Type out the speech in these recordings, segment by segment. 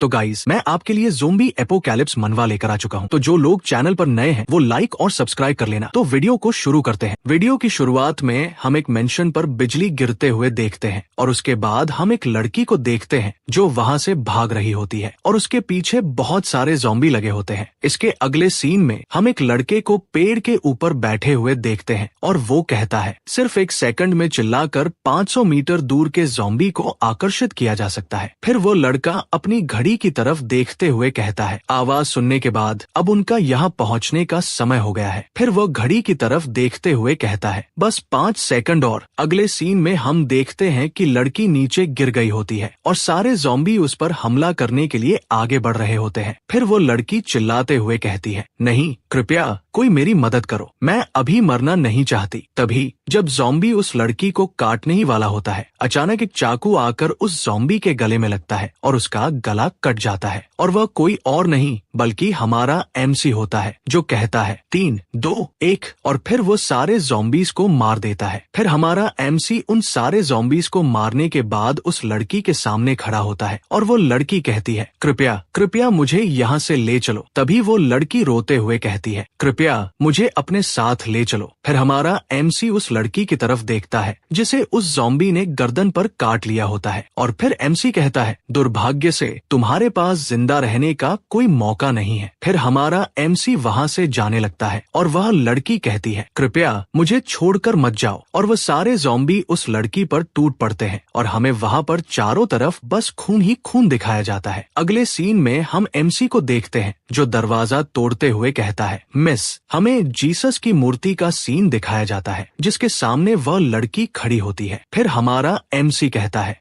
तो गाइस, मैं आपके लिए ज़ोंबी एपोकैलिप्स मनवा लेकर आ चुका हूँ। तो जो लोग चैनल पर नए हैं वो लाइक और सब्सक्राइब कर लेना। तो वीडियो को शुरू करते हैं। वीडियो की शुरुआत में हम एक मेंशन पर बिजली गिरते हुए देखते हैं और उसके बाद हम एक लड़की को देखते हैं जो वहाँ से भाग रही होती है और उसके पीछे बहुत सारे ज़ॉम्बी लगे होते हैं। इसके अगले सीन में हम एक लड़के को पेड़ के ऊपर बैठे हुए देखते हैं और वो कहता है सिर्फ एक सेकंड में चिल्लाकर 500 मीटर दूर के ज़ॉम्बी को आकर्षित किया जा सकता है। फिर वो लड़का अपनी घड़ी की तरफ देखते हुए कहता है आवाज सुनने के बाद अब उनका यहाँ पहुँचने का समय हो गया है। फिर वो घड़ी की तरफ देखते हुए कहता है बस 5 सेकंड और। अगले सीन में हम देखते हैं कि लड़की नीचे गिर गई होती है और सारे ज़ॉम्बी उस पर हमला करने के लिए आगे बढ़ रहे होते हैं। फिर वो लड़की चिल्लाते हुए कहती है नहीं, कृपया कोई मेरी मदद करो, मैं अभी मरना नहीं चाहती। तभी जब ज़ॉम्बी उस लड़की को काटने ही वाला होता है, अचानक एक चाकू आकर उस ज़ॉम्बी के गले में लगता है और उसका गला कट जाता है और वह कोई और नहीं बल्कि हमारा एमसी होता है जो कहता है 3, 2, 1 और फिर वो सारे ज़ॉम्बीज को मार देता है। फिर हमारा एमसी उन सारे ज़ॉम्बीज को मारने के बाद उस लड़की के सामने खड़ा होता है और वो लड़की कहती है कृपया कृपया मुझे यहाँ से ले चलो। तभी वो लड़की रोते हुए कहती है कृपया मुझे अपने साथ ले चलो। फिर हमारा एमसी उस लड़की की तरफ देखता है जिसे उस ज़ॉम्बी ने गर्दन पर काट लिया होता है और फिर एमसी कहता है दुर्भाग्य से तुम्हारे पास जिंदा रहने का कोई मौका नहीं है। फिर हमारा एमसी वहाँ से जाने लगता है और वह लड़की कहती है कृपया मुझे छोड़कर मत जाओ और वह सारे ज़ॉम्बी उस लड़की पर टूट पड़ते हैं और हमें वहाँ पर चारों तरफ बस खून ही खून दिखाया जाता है। अगले सीन में हम एमसी को देखते हैं जो दरवाजा तोड़ते हुए कहता है मिस। हमें जीसस की मूर्ति का सीन दिखाया जाता है जिसके सामने वह लड़की खड़ी होती है। फिर हमारा एमसी कहता है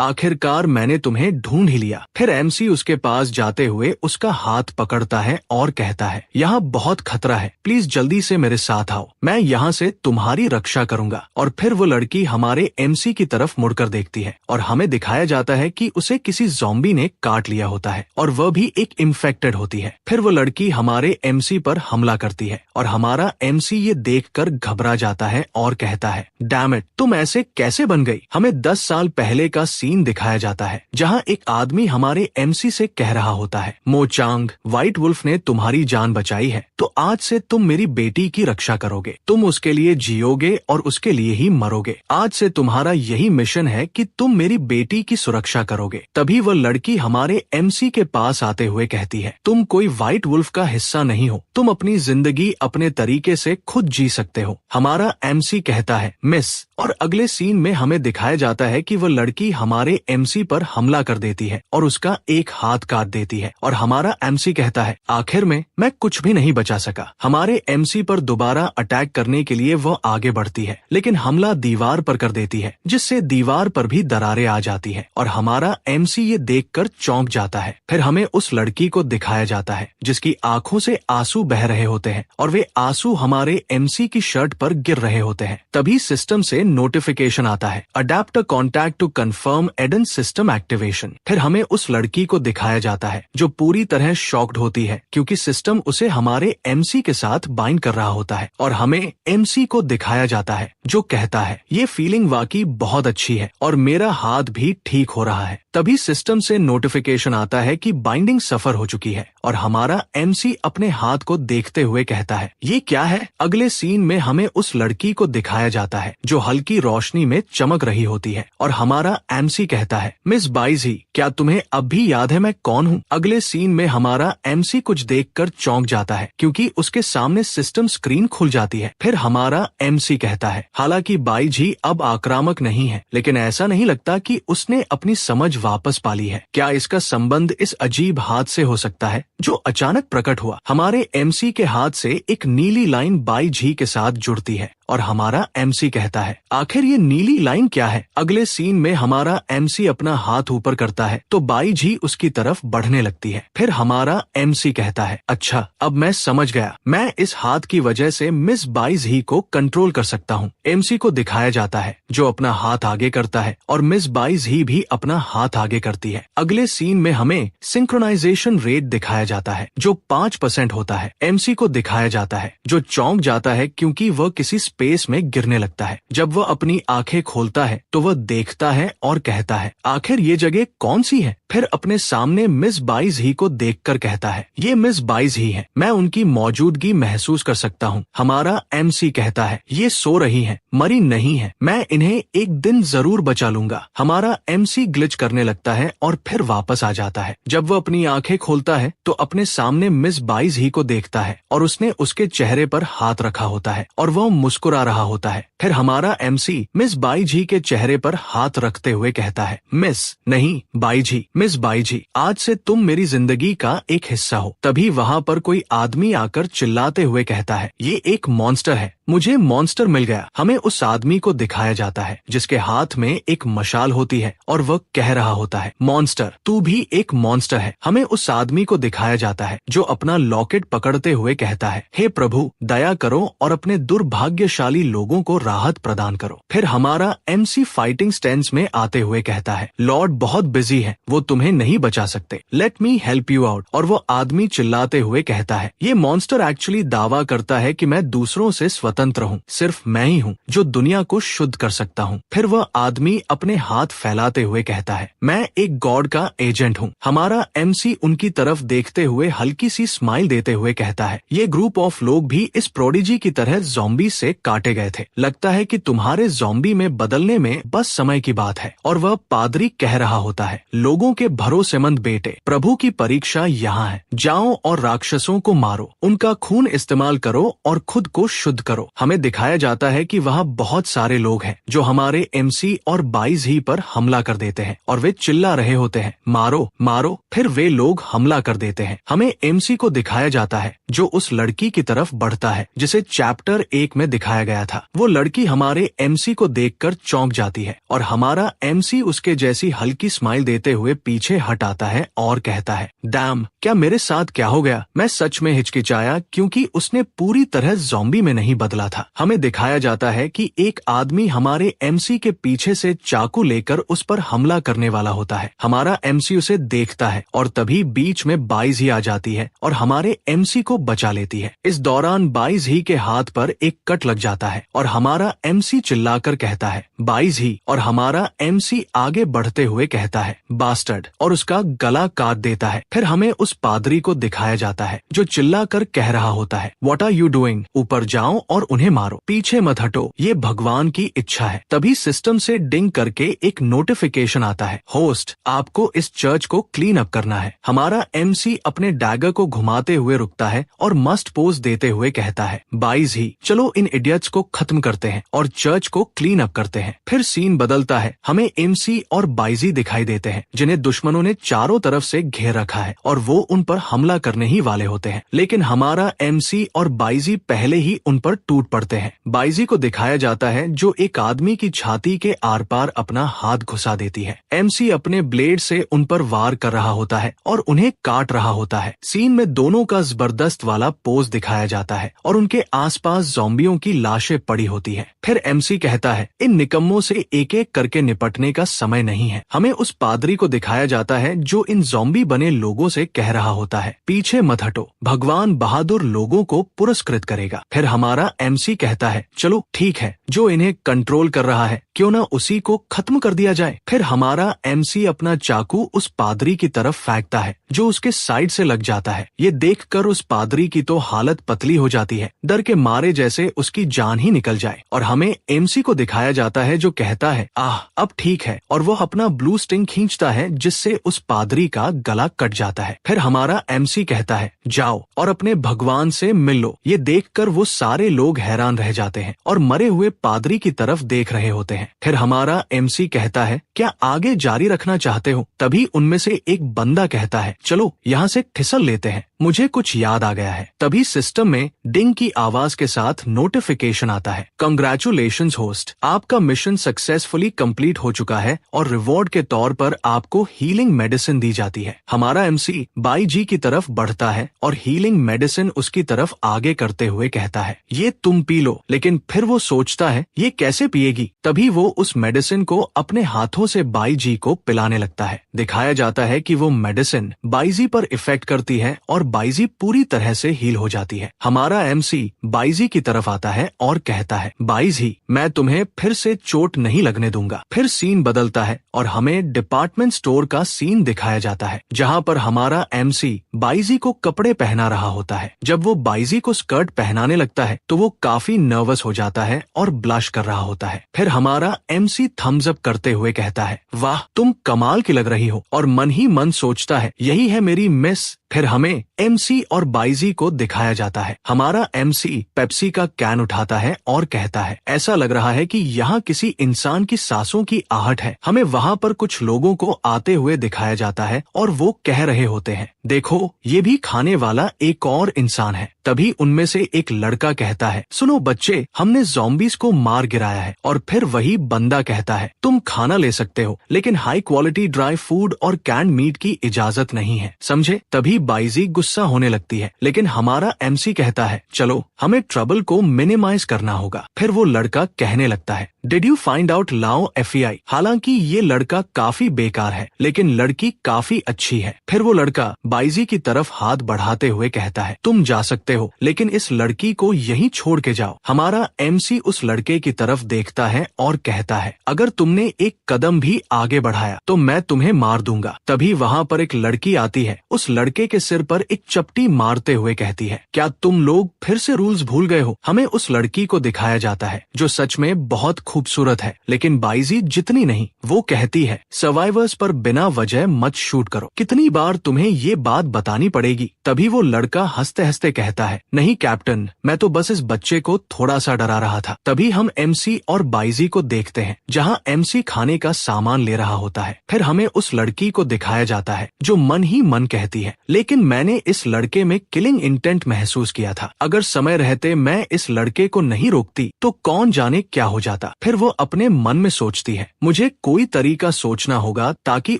आखिरकार मैंने तुम्हें ढूंढ ही लिया। फिर एमसी उसके पास जाते हुए उसका हाथ पकड़ता है और कहता है यहाँ बहुत खतरा है, प्लीज जल्दी से मेरे साथ आओ, मैं यहाँ से तुम्हारी रक्षा करूंगा। और फिर वो लड़की हमारे एमसी की तरफ मुड़कर देखती है और हमें दिखाया जाता है कि उसे किसी ज़ॉम्बी ने काट लिया होता है और वह भी एक इन्फेक्टेड होती है। फिर वो लड़की हमारे एमसी पर हमला करती है और हमारा एमसी ये देखकर घबरा जाता है और कहता है डैम इट, तुम ऐसे कैसे बन गई। हमें 10 साल पहले का सीन दिखाया जाता है जहाँ एक आदमी हमारे एमसी से कह रहा होता है मोचांग, व्हाइट वुल्फ ने तुम्हारी जान बचाई है तो आज से तुम मेरी बेटी की रक्षा करोगे, तुम उसके लिए जियोगे और उसके लिए ही मरोगे। आज से तुम्हारा यही मिशन है कि तुम मेरी बेटी की सुरक्षा करोगे। तभी वह लड़की हमारे एमसी के पास आते हुए कहती है तुम कोई व्हाइट वुल्फ का हिस्सा नहीं हो, तुम अपनी जिंदगी अपने तरीके से खुद जी सकते हो। हमारा एमसी कहता है मिस। और अगले सीन में हमें दिखाया जाता है कि वह लड़की हमारे एमसी पर हमला कर देती है और उसका एक हाथ काट देती है और हमारा एमसी कहता है आखिर में मैं कुछ भी नहीं बचा सका। हमारे एमसी पर दोबारा अटैक करने के लिए वह आगे बढ़ती है लेकिन हमला दीवार पर कर देती है जिससे दीवार पर भी दरारें आ जाती है और हमारा एमसी ये देखकर चौंक जाता है। फिर हमें उस लड़की को दिखाया जाता है जिसकी आंखों से आंसू बह रहे होते हैं और वे आंसू हमारे एमसी की शर्ट पर गिर रहे होते हैं। तभी सिस्टम से नोटिफिकेशन आता है adapter contact to confirm add on system activation. फिर हमें उस लड़की को दिखाया जाता है जो पूरी तरह शॉक्ड होती है क्योंकि सिस्टम उसे हमारे एमसी के साथ बाइंड कर रहा होता है और हमें एमसी को दिखाया जाता है जो कहता है ये फीलिंग वाकई बहुत अच्छी है और मेरा हाथ भी ठीक हो रहा है। तभी सिस्टम से नोटिफिकेशन आता है कि बाइंडिंग सफर हो चुकी है और हमारा एमसी अपने हाथ को देखते हुए कहता है ये क्या है। अगले सीन में हमें उस लड़की को दिखाया जाता है जो हल्की रोशनी में चमक रही होती है और हमारा एमसी कहता है मिस बाइजी, क्या तुम्हें अब भी याद है मैं कौन हूँ। अगले सीन में हमारा एमसी कुछ देखकर चौंक जाता है क्योंकि उसके सामने सिस्टम स्क्रीन खुल जाती है। फिर हमारा एमसी कहता है हालांकि बाइजी अब आक्रामक नहीं है लेकिन ऐसा नहीं लगता कि उसने अपनी समझ वापस पा ली है। क्या इसका संबंध इस अजीब हाथ से हो सकता है जो अचानक प्रकट हुआ। हमारे एमसी के हाथ से एक नीली लाइन बाइजी के साथ जुड़ती है और हमारा एमसी कहता है आखिर ये नीली लाइन क्या है। अगले सीन में हमारा एमसी अपना हाथ ऊपर करता है तो बाइजी उसकी तरफ बढ़ने लगती है। फिर हमारा एमसी कहता है अच्छा अब मैं समझ गया, मैं इस हाथ की वजह से मिस बाइजी को कंट्रोल कर सकता हूँ। एमसी को दिखाया जाता है जो अपना हाथ आगे करता है और मिस बाइजी भी अपना हाथ आगे करती है। अगले सीन में हमें सिंक्रोनाइजेशन रेट दिखाया जाता है जो 5% होता है। एमसी को दिखाया जाता है जो चौंक जाता है क्योंकि वह किसी स्पेस में गिरने लगता है। जब वह अपनी आंखें खोलता है तो वह देखता है और कहता है आखिर ये जगह कौन सी है। फिर अपने सामने मिस बाइज ही को देखकर कहता है, ये मिस बाइज ही है, मैं उनकी मौजूदगी महसूस कर सकता हूँ। हमारा MC कहता है, ये सो रही हैं, मरी नहीं है, मैं इन्हें एक दिन जरूर बचा लूंगा। हमारा MC ग्लिच करने लगता है और फिर वापस आ जाता है। जब वो अपनी आंखें खोलता है तो अपने सामने मिस बाइज ही को देखता है और उसने उसके चेहरे पर हाथ रखा होता है और वह मुस्कुरा रहा होता है। फिर हमारा MC मिस बाइज ही के चेहरे पर हाथ रखते हुए कहता है, मिस नहीं बाइज ही, मिस बाइज ही, आज से तुम मेरी जिंदगी का एक हिस्सा हो। तभी वहाँ पर कोई आदमी आकर चिल्लाते हुए कहता है, ये एक मॉन्स्टर है, मुझे मॉन्स्टर मिल गया। हमें उस आदमी को दिखाया जाता है जिसके हाथ में एक मशाल होती है और वह कह रहा होता है, मॉन्स्टर तू भी एक मॉन्स्टर है। हमें उस आदमी को दिखाया जाता है जो अपना लॉकेट पकड़ते हुए कहता है, हे प्रभु दया करो और अपने दुर्भाग्यशाली लोगों को राहत प्रदान करो। फिर हमारा MC फाइटिंग स्टैंस में आते हुए कहता है, लॉर्ड बहुत बिजी है, वो तुम्हें नहीं बचा सकते, let me help you out. और वो आदमी चिल्लाते हुए कहता है, ये मॉन्स्टर एक्चुअली दावा करता है कि मैं दूसरों से स्वतंत्र हूँ, सिर्फ मैं ही हूँ जो दुनिया को शुद्ध कर सकता हूँ। फिर वह आदमी अपने हाथ फैलाते हुए कहता है, मैं एक गॉड का एजेंट हूँ। हमारा MC उनकी तरफ देखते हुए हल्की सी स्माइल देते हुए कहता है, ये ग्रुप ऑफ लोग भी इस प्रोडिजी की तरह ज़ॉम्बी से काटे गए थे, लगता है कि तुम्हारे ज़ॉम्बी में बदलने में बस समय की बात है। और वह पादरी कह रहा होता है, लोगों के भरोसेमंद बेटे, प्रभु की परीक्षा यहाँ है, जाओ और राक्षसों को मारो, उनका खून इस्तेमाल करो और खुद को शुद्ध करो। हमें दिखाया जाता है कि वहाँ बहुत सारे लोग हैं जो हमारे MC और बाइज ही पर हमला कर देते हैं और वे चिल्ला रहे होते हैं, मारो मारो। फिर वे लोग हमला कर देते हैं। हमें MC को दिखाया जाता है जो उस लड़की की तरफ बढ़ता है जिसे चैप्टर 1 में दिखाया गया था। वो लड़की हमारे MC को देखकर चौंक जाती है और हमारा MC उसके जैसी हल्की स्माइल देते हुए पीछे हट आता है और कहता है, डैम क्या मेरे साथ क्या हो गया। मैं सच में हिचकिचाया क्योंकि उसने पूरी तरह ज़ॉम्बी में नहीं बदला था। हमें दिखाया जाता है कि एक आदमी हमारे MC के पीछे से चाकू लेकर उस पर हमला करने वाला होता है। हमारा MC उसे देखता है और तभी बीच में बाइज ही आ जाती है और हमारे MC को बचा लेती है। इस दौरान बाइज ही के हाथ पर एक कट लग जाता है और हमारा MC चिल्लाकर कहता है, बाइज ही, और हमारा MC आगे बढ़ते हुए कहता है, बास्टर्ड, और उसका गला काट देता है। फिर हमें उस पादरी को दिखाया जाता है जो चिल्लाकर कह रहा होता है, व्हाट आर यू डूइंग, ऊपर जाओ और उन्हें मारो, पीछे मत हटो, ये भगवान की इच्छा है। तभी सिस्टम से डिंग करके एक नोटिफिकेशन आता है, होस्ट आपको इस चर्च को क्लीन अप करना है। हमारा MC अपने डैगर को घुमाते हुए रुकता है और मस्ट पोज देते हुए कहता है, बाइज ही, चलो इन इडियट्स को खत्म करते हैं और चर्च को क्लीन अप करते हैं। फिर सीन बदलता है। हमें MC और बाइजी दिखाई देते हैं जिन्हें दुश्मनों ने चारों तरफ से घेर रखा है और वो उन पर हमला करने ही वाले होते हैं, लेकिन हमारा MC और बाइजी पहले ही उन पर टूट पड़ते हैं। बाइजी को दिखाया जाता है जो एक आदमी की छाती के आर पार अपना हाथ घुसा देती है। MC अपने ब्लेड से उन पर वार कर रहा होता है और उन्हें काट रहा होता है। सीन में दोनों का जबरदस्त वाला पोज दिखाया जाता है और उनके आसपास ज़ॉम्बियों की लाशें पड़ी होती है। फिर MC कहता है, इन निकम्मों से एक एक करके निपटने का समय नहीं है। हमें उस पादरी को दिखाया जाता है जो इन ज़ॉम्बी बने लोगों से कह रहा होता है, पीछे मत हटो, भगवान बहादुर लोगों को पुरस्कृत करेगा। फिर हमारा MC कहता है, चलो ठीक है, जो इन्हें कंट्रोल कर रहा है क्यों ना उसी को खत्म कर दिया जाए। फिर हमारा MC अपना चाकू उस पादरी की तरफ फेंकता है जो उसके साइड से लग जाता है। ये देखकर उस पादरी की तो हालत पतली हो जाती है, डर के मारे जैसे उसकी जान ही निकल जाए। और हमें MC को दिखाया जाता है जो कहता है, आह अब ठीक है, और वो अपना ब्लू स्टिंग खींचता है जिससे उस पादरी का गला कट जाता है। फिर हमारा MC कहता है, जाओ और अपने भगवान से मिल लो। ये देखकर वो सारे लोग हैरान रह जाते हैं और मरे हुए पादरी की तरफ देख रहे होते हैं। फिर हमारा MC कहता है, क्या आगे जारी रखना चाहते हो? तभी उनमें से एक बंदा कहता है, चलो यहाँ से फिसल लेते हैं, मुझे कुछ याद आ गया है। तभी सिस्टम में डिंग की आवाज के साथ नोटिफिकेशन आता है, कंग्रेचुलेशंस होस्ट, आपका मिशन सक्सेसफुली कंप्लीट हो चुका है और रिवॉर्ड के तौर पर आपको हीलिंग मेडिसिन दी जाती है। हमारा MC बाई जी की तरफ बढ़ता है और हीलिंग मेडिसिन उसकी तरफ आगे करते हुए कहता है, ये तुम पी लो, लेकिन फिर वो सोचता है ये कैसे पिएगी। तभी वो उस मेडिसिन को अपने हाथों से बाईजी को पिलाने लगता है। दिखाया जाता है कि वो मेडिसिन बाईजी पर इफेक्ट करती है और बाईजी पूरी तरह से हील हो जाती है। हमारा एमसी बाईजी की तरफ आता है और कहता है, बाईजी मैं तुम्हें फिर से चोट नहीं लगने दूंगा। फिर सीन बदलता है और हमें डिपार्टमेंट स्टोर का सीन दिखाया जाता है, जहाँ पर हमारा एमसी बाईजी को कपड़े पहना रहा होता है। जब वो बाईजी को स्कर्ट पहनाने लगता है तो वो काफी नर्वस हो जाता है और ब्लश कर रहा होता है। फिर हमारा एमसी थम्स अप करते हुए कहता है, वाह तुम कमाल की लग रही हो, और मन ही मन सोचता है यही है मेरी मिस। फिर हमें एमसी और बाईजी को दिखाया जाता है। हमारा एमसी पेप्सी का कैन उठाता है और कहता है, ऐसा लग रहा है कि यहाँ किसी इंसान की सांसों की आहट है। हमें वहाँ पर कुछ लोगों को आते हुए दिखाया जाता है और वो कह रहे होते हैं, देखो ये भी खाने वाला एक और इंसान है। तभी उनमें से एक लड़का कहता है, सुनो बच्चे, हमने ज़ॉम्बीज़ को मार गिराया है। और फिर वही बंदा कहता है, तुम खाना ले सकते हो, लेकिन हाई क्वालिटी ड्राई फूड और कैंड मीट की इजाजत नहीं है, समझे। तभी बाईजी गुस्सा होने लगती है, लेकिन हमारा एमसी कहता है, चलो हमें ट्रबल को मिनिमाइज करना होगा। फिर वो लड़का कहने लगता है, डिड यू फाइंड आउट लाओ एफईआई। हालांकि ये लड़का काफी बेकार है, लेकिन लड़की काफी अच्छी है। फिर वो लड़का बाईजी की तरफ हाथ बढ़ाते हुए कहता है, तुम जा सकते हो, लेकिन इस लड़की को यहीं छोड़ के जाओ। हमारा एमसी उस लड़के की तरफ देखता है और कहता है, अगर तुमने एक कदम भी आगे बढ़ाया तो मैं तुम्हें मार दूंगा। तभी वहाँ पर एक लड़की आती है, उस लड़के के सिर पर एक चपटी मारते हुए कहती है, क्या तुम लोग फिर से रूल्स भूल गए हो। हमें उस लड़की को दिखाया जाता है जो सच में बहुत खूबसूरत है, लेकिन बाईजी जितनी नहीं। वो कहती है, सर्वाइवर्स पर बिना वजह मत शूट करो, कितनी बार तुम्हें ये बात बतानी पड़ेगी। तभी वो लड़का हंसते हंसते कहता है, नहीं कैप्टन, मैं तो बस इस बच्चे को थोड़ा सा डरा रहा था। तभी हम एमसी और बाईजी को देखते हैं, जहाँ एमसी खाने का सामान ले रहा होता है। फिर हमें उस लड़की को दिखाया जाता है जो मन ही मन कहती है, लेकिन मैंने इस लड़के में किलिंग इंटेंट महसूस किया था। अगर समय रहते मैं इस लड़के को नहीं रोकती तो कौन जाने क्या हो जाता। फिर वो अपने मन में सोचती है, मुझे कोई तरीका सोचना होगा ताकि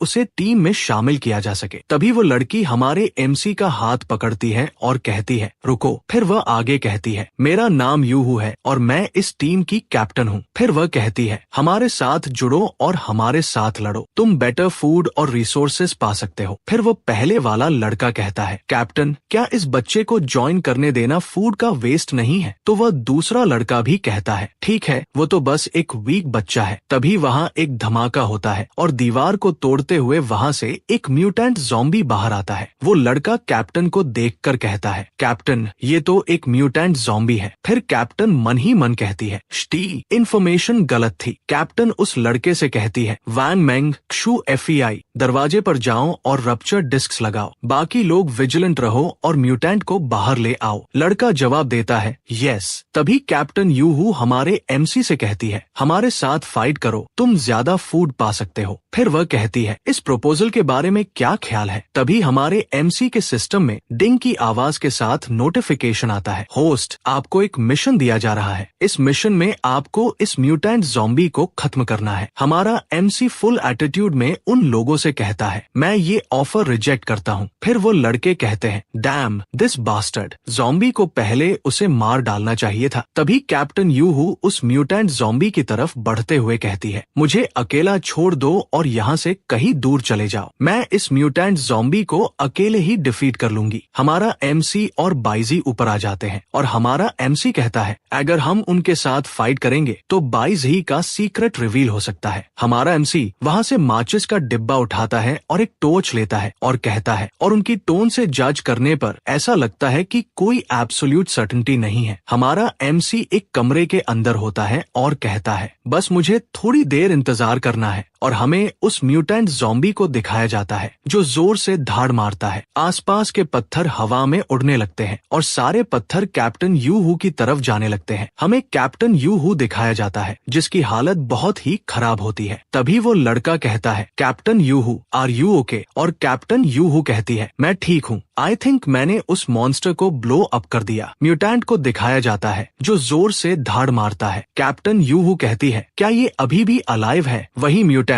उसे टीम में शामिल किया जा सके। तभी वो लड़की हमारे एमसी का हाथ पकड़ती है और कहती है, रुको। फिर वह आगे कहती है, मेरा नाम यूहू है और मैं इस टीम की कैप्टन हूँ। फिर वह कहती है, हमारे साथ जुड़ो और हमारे साथ लड़ो, तुम बेटर फूड और रिसोर्सेज पा सकते हो। फिर वो पहले वाला लड़का कहता है, कैप्टन क्या इस बच्चे को ज्वाइन करने देना फूड का वेस्ट नहीं है। तो वह दूसरा लड़का भी कहता है, ठीक है, वो तो बस एक वीक बच्चा है। तभी वहाँ एक धमाका होता है और दीवार को तोड़ते हुए वहाँ से एक म्यूटेंट ज़ॉम्बी बाहर आता है। वो लड़का कैप्टन को देखकर कहता है, कैप्टन ये तो एक म्यूटेंट ज़ॉम्बी है। फिर कैप्टन मन ही मन कहती है, ष्टी इन्फॉर्मेशन गलत थी। कैप्टन उस लड़के से कहती है, वैन मैंग क्षु एफईआई, दरवाजे पर जाओ और रप्चर डिस्क्स लगाओ, बाकी लोग विजिलेंट रहो और म्यूटेंट को बाहर ले आओ। लड़का जवाब देता है, यस। तभी कैप्टन यूहू हमारे एमसी से कहती है, हमारे साथ फाइट करो, तुम ज्यादा फूड पा सकते हो। फिर वह कहती है, इस प्रपोजल के बारे में क्या ख्याल है। तभी हमारे एमसी के सिस्टम में डिंग की आवाज के साथ नोटिफिकेशन आता है, होस्ट आपको एक मिशन दिया जा रहा है। इस मिशन में आपको इस म्यूटेंट ज़ॉम्बी को खत्म करना है। हमारा एमसी फुल एटीट्यूड में उन लोगों से कहता है, मैं ये ऑफर रिजेक्ट करता हूँ। फिर वो लड़के कहते हैं, डैम दिस बास्टर्ड, ज़ॉम्बी को पहले उसे मार डालना चाहिए था। तभी कैप्टन यूहू उस म्यूटेंट ज़ॉम्बी की तरफ बढ़ते हुए कहती है, मुझे अकेला छोड़ दो और यहाँ से कहीं दूर चले जाओ, मैं इस म्यूटेंट ज़ॉम्बी को अकेले ही डिफीट कर लूंगी। हमारा एमसी और बाईजी ऊपर आ जाते हैं और हमारा एमसी कहता है, अगर हम उनके साथ फाइट करेंगे तो बाईजी का सीक्रेट रिवील हो सकता है। हमारा एमसी वहाँ से माचिस का डिब्बा उठाता है और एक टॉर्च लेता है और कहता है, और उनकी टोन से जज करने पर ऐसा लगता है कि कोई एब्सोल्यूट सर्टेनिटी नहीं है। हमारा एमसी एक कमरे के अंदर होता है और कहता है, बस मुझे थोड़ी देर इंतजार करना है। और हमें उस म्यूटेंट ज़ॉम्बी को दिखाया जाता है जो जोर से धाड़ मारता है। आसपास के पत्थर हवा में उड़ने लगते हैं और सारे पत्थर कैप्टन यूहू की तरफ जाने लगते हैं। हमें कैप्टन यूहू दिखाया जाता है जिसकी हालत बहुत ही खराब होती है। तभी वो लड़का कहता है, कैप्टन यूहू आर यू ओके। और कैप्टन यूहू कहती है, मैं ठीक हूँ, आई थिंक मैंने उस मॉन्स्टर को ब्लो अप कर दिया। म्यूटेंट को दिखाया जाता है जो जोर से धाड़ मारता है। कैप्टन यूहू कहती है, क्या ये अभी भी अलाइव है। वही म्यूटेंट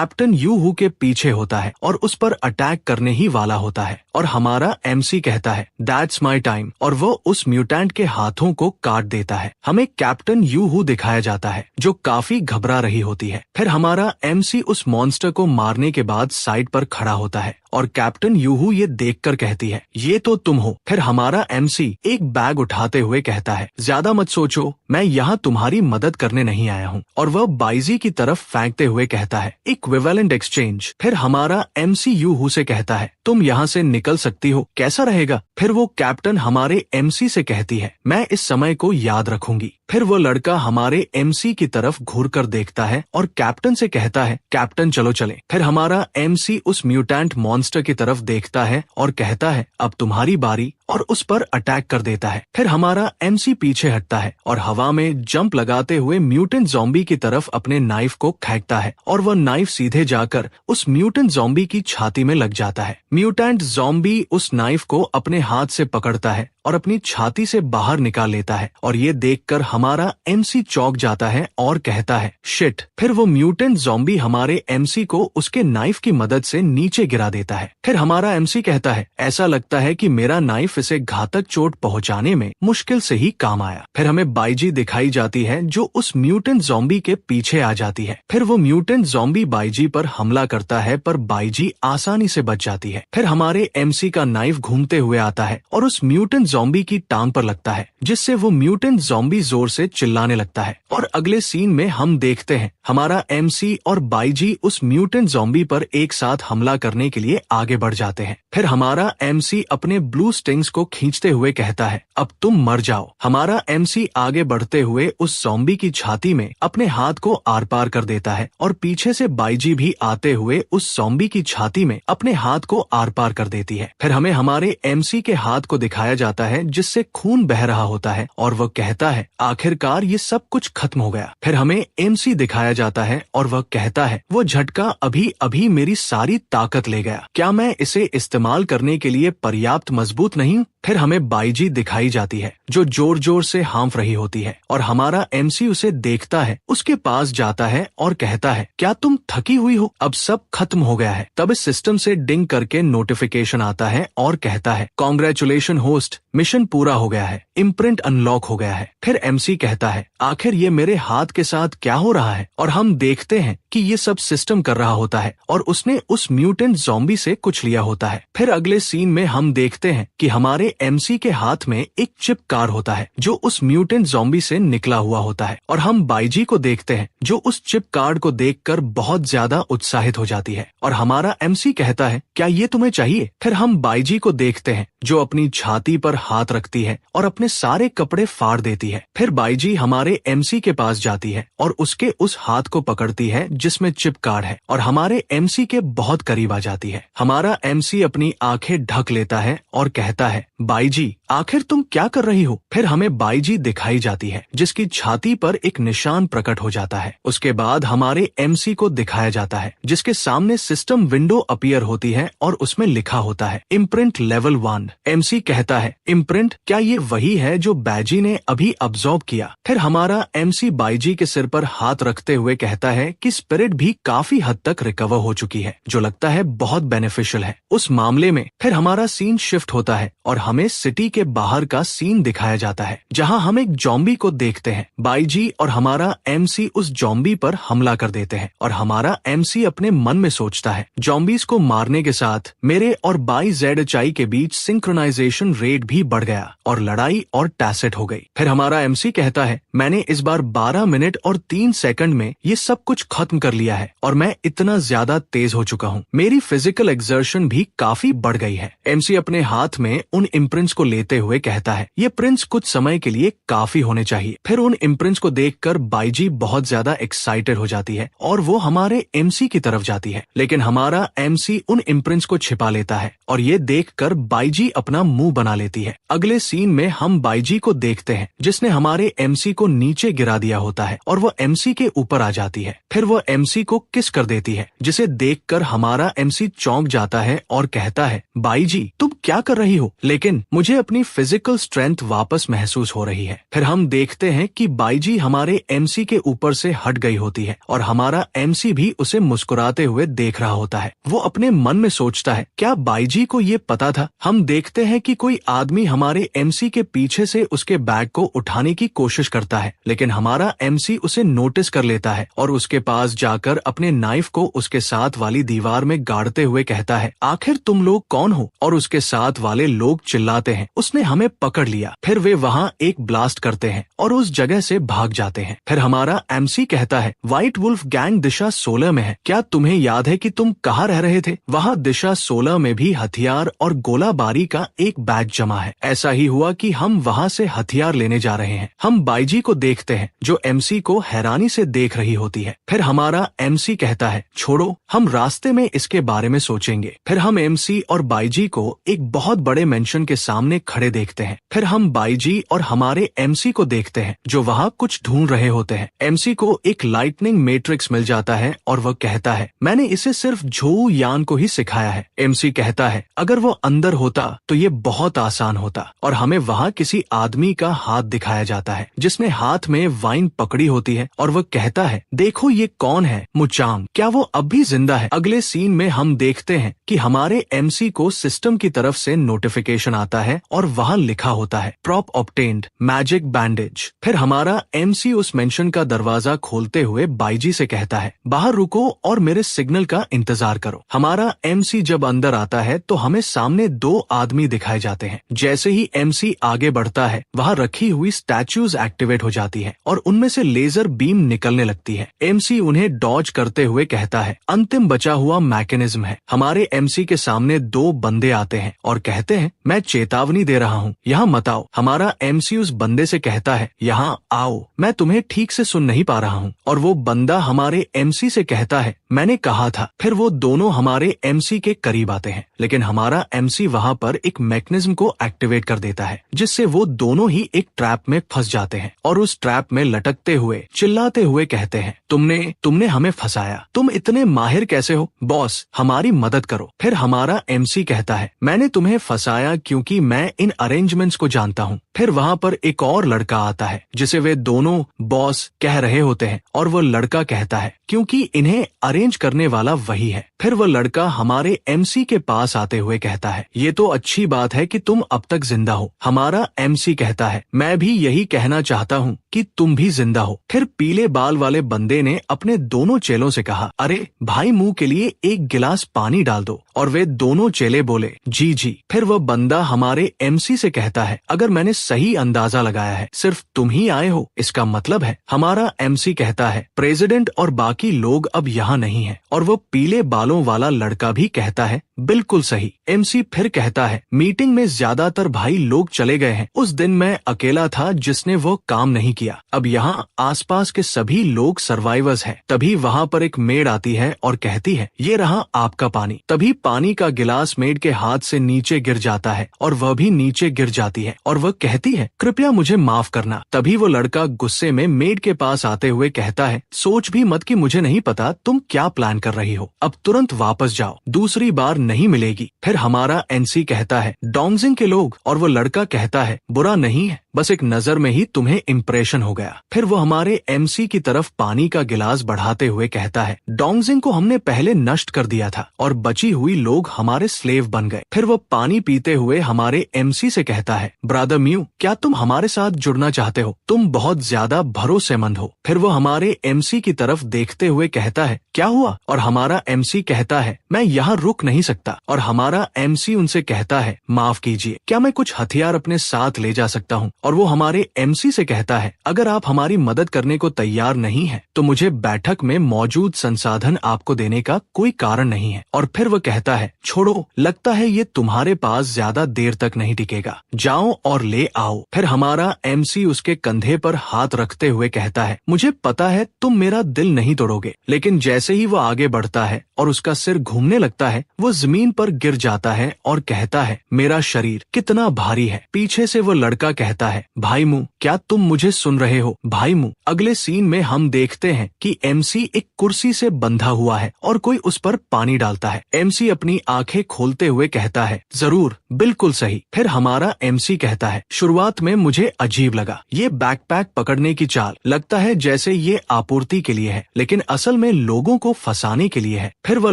कैप्टन यूहू के पीछे होता है और उस पर अटैक करने ही वाला होता है और हमारा एमसी कहता है दैट्स माई टाइम और वो उस म्यूटेंट के हाथों को काट देता है। हमें कैप्टन यूहू दिखाया जाता है जो काफी घबरा रही होती है। फिर हमारा एमसी उस मॉन्स्टर को मारने के बाद साइड पर खड़ा होता है और कैप्टन यूहू ये देखकर कहती है ये तो तुम हो। फिर हमारा एमसी एक बैग उठाते हुए कहता है ज्यादा मत सोचो, मैं यहाँ तुम्हारी मदद करने नहीं आया हूँ, और वह बाइजी की तरफ फेंकते हुए कहता है इक्विवेलेंट एक्सचेंज। फिर हमारा एमसी यूहू से कहता है तुम यहाँ से निकल सकती हो, कैसा रहेगा। फिर वो कैप्टन हमारे एमसी से कहती है मैं इस समय को याद रखूंगी। फिर वो लड़का हमारे एमसी की तरफ घूरकर देखता है और कैप्टन से कहता है कैप्टन चलो चलें। फिर हमारा एमसी उस म्यूटेंट मॉन्स्टर की तरफ देखता है और कहता है अब तुम्हारी बारी, और उस पर अटैक कर देता है। फिर हमारा एमसी पीछे हटता है और हवा में जंप लगाते हुए म्यूटेंट ज़ॉम्बी की तरफ अपने नाइफ को फेंकता है और वह नाइफ सीधे जाकर उस म्यूटेंट ज़ॉम्बी की छाती में लग जाता है। म्यूटेंट ज़ॉम्बी उस नाइफ को अपने हाथ से पकड़ता है और अपनी छाती से बाहर निकाल लेता है और ये देखकर हमारा एमसी चौंक जाता है और कहता है शिट। फिर वो म्यूटेंट ज़ॉम्बी हमारे एमसी को उसके नाइफ की मदद से नीचे गिरा देता है। फिर हमारा एमसी कहता है ऐसा लगता है कि मेरा नाइफ इसे घातक चोट पहुंचाने में मुश्किल से ही काम आया। फिर हमें बाइजी दिखाई जाती है जो उस म्यूटेंट ज़ॉम्बी के पीछे आ जाती है। फिर वो म्यूटेंट ज़ॉम्बी बाइजी पर हमला करता है पर बाइजी आसानी से बच जाती है। फिर हमारे एमसी का नाइफ घूमते हुए आता है और उस म्यूटेंट ज़ॉम्बी की टांग पर लगता है जिससे वो म्यूटेंट ज़ॉम्बी जोर से चिल्लाने लगता है। और अगले सीन में हम देखते हैं हमारा एमसी और बाइजी उस म्यूटेंट ज़ॉम्बी पर एक साथ हमला करने के लिए आगे बढ़ जाते हैं। फिर हमारा एमसी अपने ब्लू स्टिंग्स को खींचते हुए कहता है अब तुम मर जाओ। हमारा एमसी आगे बढ़ते हुए उस ज़ॉम्बी की छाती में अपने हाथ को आर पार कर देता है और पीछे से बाइजी भी आते हुए उस ज़ॉम्बी की छाती में अपने हाथ को आर पार कर देती है। फिर हमें हमारे एमसी के हाथ को दिखाया जाता है जिससे खून बह रहा होता है और वह कहता है आखिरकार ये सब कुछ खत्म हो गया। फिर हमें एमसी दिखाया जाता है और वह कहता है वो झटका अभी अभी मेरी सारी ताकत ले गया, क्या मैं इसे इस्तेमाल करने के लिए पर्याप्त मजबूत नहीं। फिर हमें बाइजी दिखाई जाती है जो जोर जोर से हांफ रही होती है और हमारा एमसी उसे देखता है, उसके पास जाता है और कहता है क्या तुम थकी हुई हो, अब सब खत्म हो गया है। तब इस सिस्टम से डिंग करके नोटिफिकेशन आता है और कहता है कांग्रेचुलेशन होस्ट, मिशन पूरा हो गया है, इम्प्रिंट अनलॉक हो गया है। फिर एमसी कहता है आखिर ये मेरे हाथ के साथ क्या हो रहा है, और हम देखते हैं कि ये सब सिस्टम कर रहा होता है और उसने उस म्यूटेंट ज़ॉम्बी से कुछ लिया होता है। फिर अगले सीन में हम देखते हैं कि हमारे एमसी के हाथ में एक चिप कार होता है जो उस म्यूटेंट ज़ॉम्बी से निकला हुआ होता है और हम बाइजी को देखते हैं जो उस चिप कार्ड को देखकर बहुत ज्यादा उत्साहित हो जाती है और हमारा एमसी कहता है क्या ये तुम्हें चाहिए। फिर हम बाइजी को देखते हैं जो अपनी छाती पर हाथ रखती है और अपने सारे कपड़े फाड़ देती है। फिर बाइजी हमारे एमसी के पास जाती है और उसके उस हाथ को पकड़ती है जिसमें चिप कार्ड है और हमारे एमसी के बहुत करीब आ जाती है। हमारा एमसी अपनी आंखें ढक लेता है और कहता है बाइजी आखिर तुम क्या कर रही हो। फिर हमें बाइजी दिखाई जाती है जिसकी छाती पर एक निशान प्रकट हो जाता है। उसके बाद हमारे एमसी को दिखाया जाता है जिसके सामने सिस्टम विंडो अपीयर होती है और उसमें लिखा होता है इम्प्रिंट लेवल 1। एमसी कहता है इम्प्रिंट, क्या ये वही है जो बाइजी ने अभी अब्सॉर्ब किया। फिर हमारा एमसी बाइजी के सिर पर हाथ रखते हुए कहता है कि स्पिरिट भी काफी हद तक रिकवर हो चुकी है जो लगता है बहुत बेनिफिशियल है उस मामले में। फिर हमारा सीन शिफ्ट होता है और हमें सिटी के बाहर का सीन दिखाया जाता है जहां हम एक जॉम्बी को देखते हैं। बाइजी और हमारा एमसी उस जॉम्बी पर हमला कर देते हैं और हमारा एमसी अपने मन में सोचता है जॉम्बीज को मारने के साथ मेरे और बाई ZHI के बीच सिंक्रोनाइजेशन रेट भी बढ़ गया और लड़ाई और टैसेट हो गई। फिर हमारा एमसी कहता है मैंने इस बार 12 मिनट और 3 सेकंड में ये सब कुछ खत्म कर लिया है और मैं इतना ज्यादा तेज हो चुका हूँ, मेरी फिजिकल एक्सर्शन भी काफी बढ़ गई है। एमसी अपने हाथ में उन इम्प्रिंट्स को लेते हुए कहता है ये प्रिंट्स कुछ समय के लिए काफी होने चाहिए। फिर उन इम्प्रिंट्स को देखकर बाइजी बहुत ज्यादा एक्साइटेड हो जाती है और वो हमारे एमसी की तरफ जाती है, लेकिन हमारा एमसी उन इम्प्रिंट्स को छिपा लेता है और ये देखकर बाइजी अपना मुंह बना लेती है। अगले सीन में हम बाइजी को देखते हैं जिसने हमारे एमसी को नीचे गिरा दिया होता है और वो एमसी के ऊपर आ जाती है। फिर वो एमसी को किस कर देती है जिसे देखकर हमारा एमसी चौंक जाता है और कहता है बाइजी तुम क्या कर रही हो। लेकिन लेकिन मुझे अपनी फिजिकल स्ट्रेंथ वापस महसूस हो रही है। फिर हम देखते हैं कि बाईजी हमारे एमसी के ऊपर से हट गई होती है और हमारा एमसी भी उसे मुस्कुराते हुए देख रहा होता है। वो अपने मन में सोचता है, क्या बाईजी को ये पता था? हम देखते हैं कि कोई आदमी हमारे एमसी के पीछे से उसके बैग को उठाने की कोशिश करता है, लेकिन हमारा एमसी उसे नोटिस कर लेता है और उसके पास जाकर अपने नाइफ को उसके साथ वाली दीवार में गाड़ते हुए कहता है, आखिर तुम लोग कौन हो? और उसके साथ वाले लोग चिल्लाते हैं, उसने हमें पकड़ लिया। फिर वे वहाँ एक ब्लास्ट करते हैं और उस जगह से भाग जाते हैं। फिर हमारा एमसी कहता है, व्हाइट वुल्फ गैंग दिशा 16 में है। क्या तुम्हें याद है कि तुम कहाँ रह रहे थे? वहाँ दिशा 16 में भी हथियार और गोलाबारी का एक बैच जमा है। ऐसा ही हुआ कि हम वहाँ से हथियार लेने जा रहे हैं। हम बाईजी को देखते हैं जो एमसी को हैरानी से देख रही होती है। फिर हमारा एमसी कहता है, छोड़ो, हम रास्ते में इसके बारे में सोचेंगे। फिर हम एमसी और बाईजी को एक बहुत बड़े मेंशन के सामने खड़े देखते हैं। फिर हम बाईजी और हमारे एमसी को देखते हैं जो वहाँ कुछ ढूंढ रहे होते हैं। एमसी को एक लाइटनिंग मैट्रिक्स मिल जाता है और वह कहता है, मैंने इसे सिर्फ झोऊ यान को ही सिखाया है। एमसी कहता है, अगर वो अंदर होता तो ये बहुत आसान होता। और हमें वहाँ किसी आदमी का हाथ दिखाया जाता है जिसने हाथ में वाइन पकड़ी होती है और वह कहता है, देखो ये कौन है? मुचांग। क्या वो अब भी जिंदा है? अगले सीन में हम देखते हैं कि हमारे एमसी को सिस्टम की तरफ से नोटिफिकेशन आता है और वहाँ लिखा होता है, प्रॉप ऑब्टेन्ड, मैजिक बैंडेज। फिर हमारा एमसी उस मेंशन का दरवाजा खोलते हुए बाईजी से कहता है, बाहर रुको और मेरे सिग्नल का इंतजार करो। हमारा एमसी जब अंदर आता है तो हमें सामने दो आदमी दिखाए जाते हैं। जैसे ही एमसी आगे बढ़ता है, वहाँ रखी हुई स्टैच्यूज एक्टिवेट हो जाती है और उनमें से लेजर बीम निकलने लगती है। एमसी उन्हें डॉज करते हुए कहता है, अंतिम बचा हुआ मैकेनिज्म है। हमारे एमसी के सामने दो बंदे आते हैं और कहते हैं, मैं चेतावनी दे रहा हूँ, यहाँ मत आओ। हमारा एमसी उस बंदे से कहता है, यहाँ आओ, मैं तुम्हें ठीक से सुन नहीं पा रहा हूँ। और वो बंदा हमारे एमसी से कहता है, मैंने कहा था। फिर वो दोनों हमारे एमसी के करीब आते हैं, लेकिन हमारा एमसी वहाँ पर एक मैकेनिज्म को एक्टिवेट कर देता है जिससे वो दोनों ही एक ट्रैप में फंस जाते हैं और उस ट्रैप में लटकते हुए चिल्लाते हुए कहते हैं, तुमने हमें फंसाया। तुम इतने माहिर कैसे हो? बॉस, हमारी मदद करो। फिर हमारा एमसी कहता है, मैंने तुम्हें फंसाया क्योंकि मैं इन अरेंजमेंट्स को जानता हूँ। फिर वहाँ पर एक और लड़का आता है जिसे वे दोनों बॉस कह रहे होते हैं और वो लड़का कहता है, क्योंकि इन्हें अरेंज करने वाला वही है। फिर वो लड़का हमारे एमसी के पास आते हुए कहता है, ये तो अच्छी बात है कि तुम अब तक जिंदा हो। हमारा एमसी कहता है, मैं भी यही कहना चाहता हूँ कि तुम भी जिंदा हो। फिर पीले बाल वाले बंदे ने अपने दोनों चेलों से कहा, अरे भाई, मुंह के लिए एक गिलास पानी डाल दो। और वे दोनों चेले बोले, जी जी। फिर वह बंदा हमारे एमसी से कहता है, अगर मैंने सही अंदाजा लगाया है, सिर्फ तुम ही आए हो, इसका मतलब है। हमारा एमसी कहता है, प्रेसिडेंट और बाकी लोग अब यहाँ नहीं है। और वो पीले बालों वाला लड़का भी कहता है, बिल्कुल सही। एमसी फिर कहता है, मीटिंग में ज्यादातर भाई लोग चले गए हैं। उस दिन मैं अकेला था जिसने वो काम नहीं किया। अब यहाँ आसपास के सभी लोग सर्वाइवर्स हैं। तभी वहाँ पर एक मेड आती है और कहती है, ये रहा आपका पानी। तभी पानी का गिलास मेड के हाथ से नीचे गिर जाता है और वह भी नीचे गिर जाती है और वह कहती है, कृपया मुझे माफ करना। तभी वो लड़का गुस्से में मेड के पास आते हुए कहता है, सोच भी मत कि मुझे नहीं पता तुम क्या प्लान कर रही हो। अब तुरंत वापस जाओ, दूसरी बार नहीं मिलेगी। फिर हमारा एनसी कहता है, डोंगजिंग के लोग। और वो लड़का कहता है, बुरा नहीं है, बस एक नजर में ही तुम्हें इम्प्रेशन हो गया। फिर वो हमारे एमसी की तरफ पानी का गिलास बढ़ाते हुए कहता है, डोंगजिंग को हमने पहले नष्ट कर दिया था और बची हुई लोग हमारे स्लेव बन गए। फिर वो पानी पीते हुए हमारे एमसी से कहता है, ब्रदर म्यू, क्या तुम हमारे साथ जुड़ना चाहते हो? तुम बहुत ज्यादा भरोसेमंद हो। फिर वो हमारे एमसी की तरफ देखते हुए कहता है, क्या हुआ? और हमारा एमसी कहता है, मैं यहाँ रुक नहीं सकता। और हमारा एमसी उनसे कहता है, माफ कीजिए, क्या मैं कुछ हथियार अपने साथ ले जा सकता हूँ? और वो हमारे एमसी से कहता है, अगर आप हमारी मदद करने को तैयार नहीं है तो मुझे बैठक में मौजूद संसाधन आपको देने का कोई कारण नहीं है। और फिर वह कहता है, छोड़ो, लगता है ये तुम्हारे पास ज्यादा देर तक नहीं टिकेगा, जाओ और ले आओ। फिर हमारा एमसी उसके कंधे पर हाथ रखते हुए कहता है, मुझे पता है तुम मेरा दिल नहीं तोड़ोगे। लेकिन जैसे ही वो आगे बढ़ता है और उसका सिर घूमने लगता है, वो जमीन पर गिर जाता है और कहता है, मेरा शरीर कितना भारी है। पीछे से वो लड़का कहता है, भाई मुंह, क्या तुम मुझे सुन रहे हो? भाई मुंह। अगले सीन में हम देखते हैं कि एमसी एक कुर्सी से बंधा हुआ है और कोई उस पर पानी डालता है। एमसी अपनी आंखें खोलते हुए कहता है, जरूर, बिल्कुल सही। फिर हमारा एमसी कहता है, शुरुआत में मुझे अजीब लगा, ये बैकपैक पकड़ने की चाल, लगता है जैसे ये आपूर्ति के लिए है, लेकिन असल में लोगों को फंसाने के लिए है। फिर वह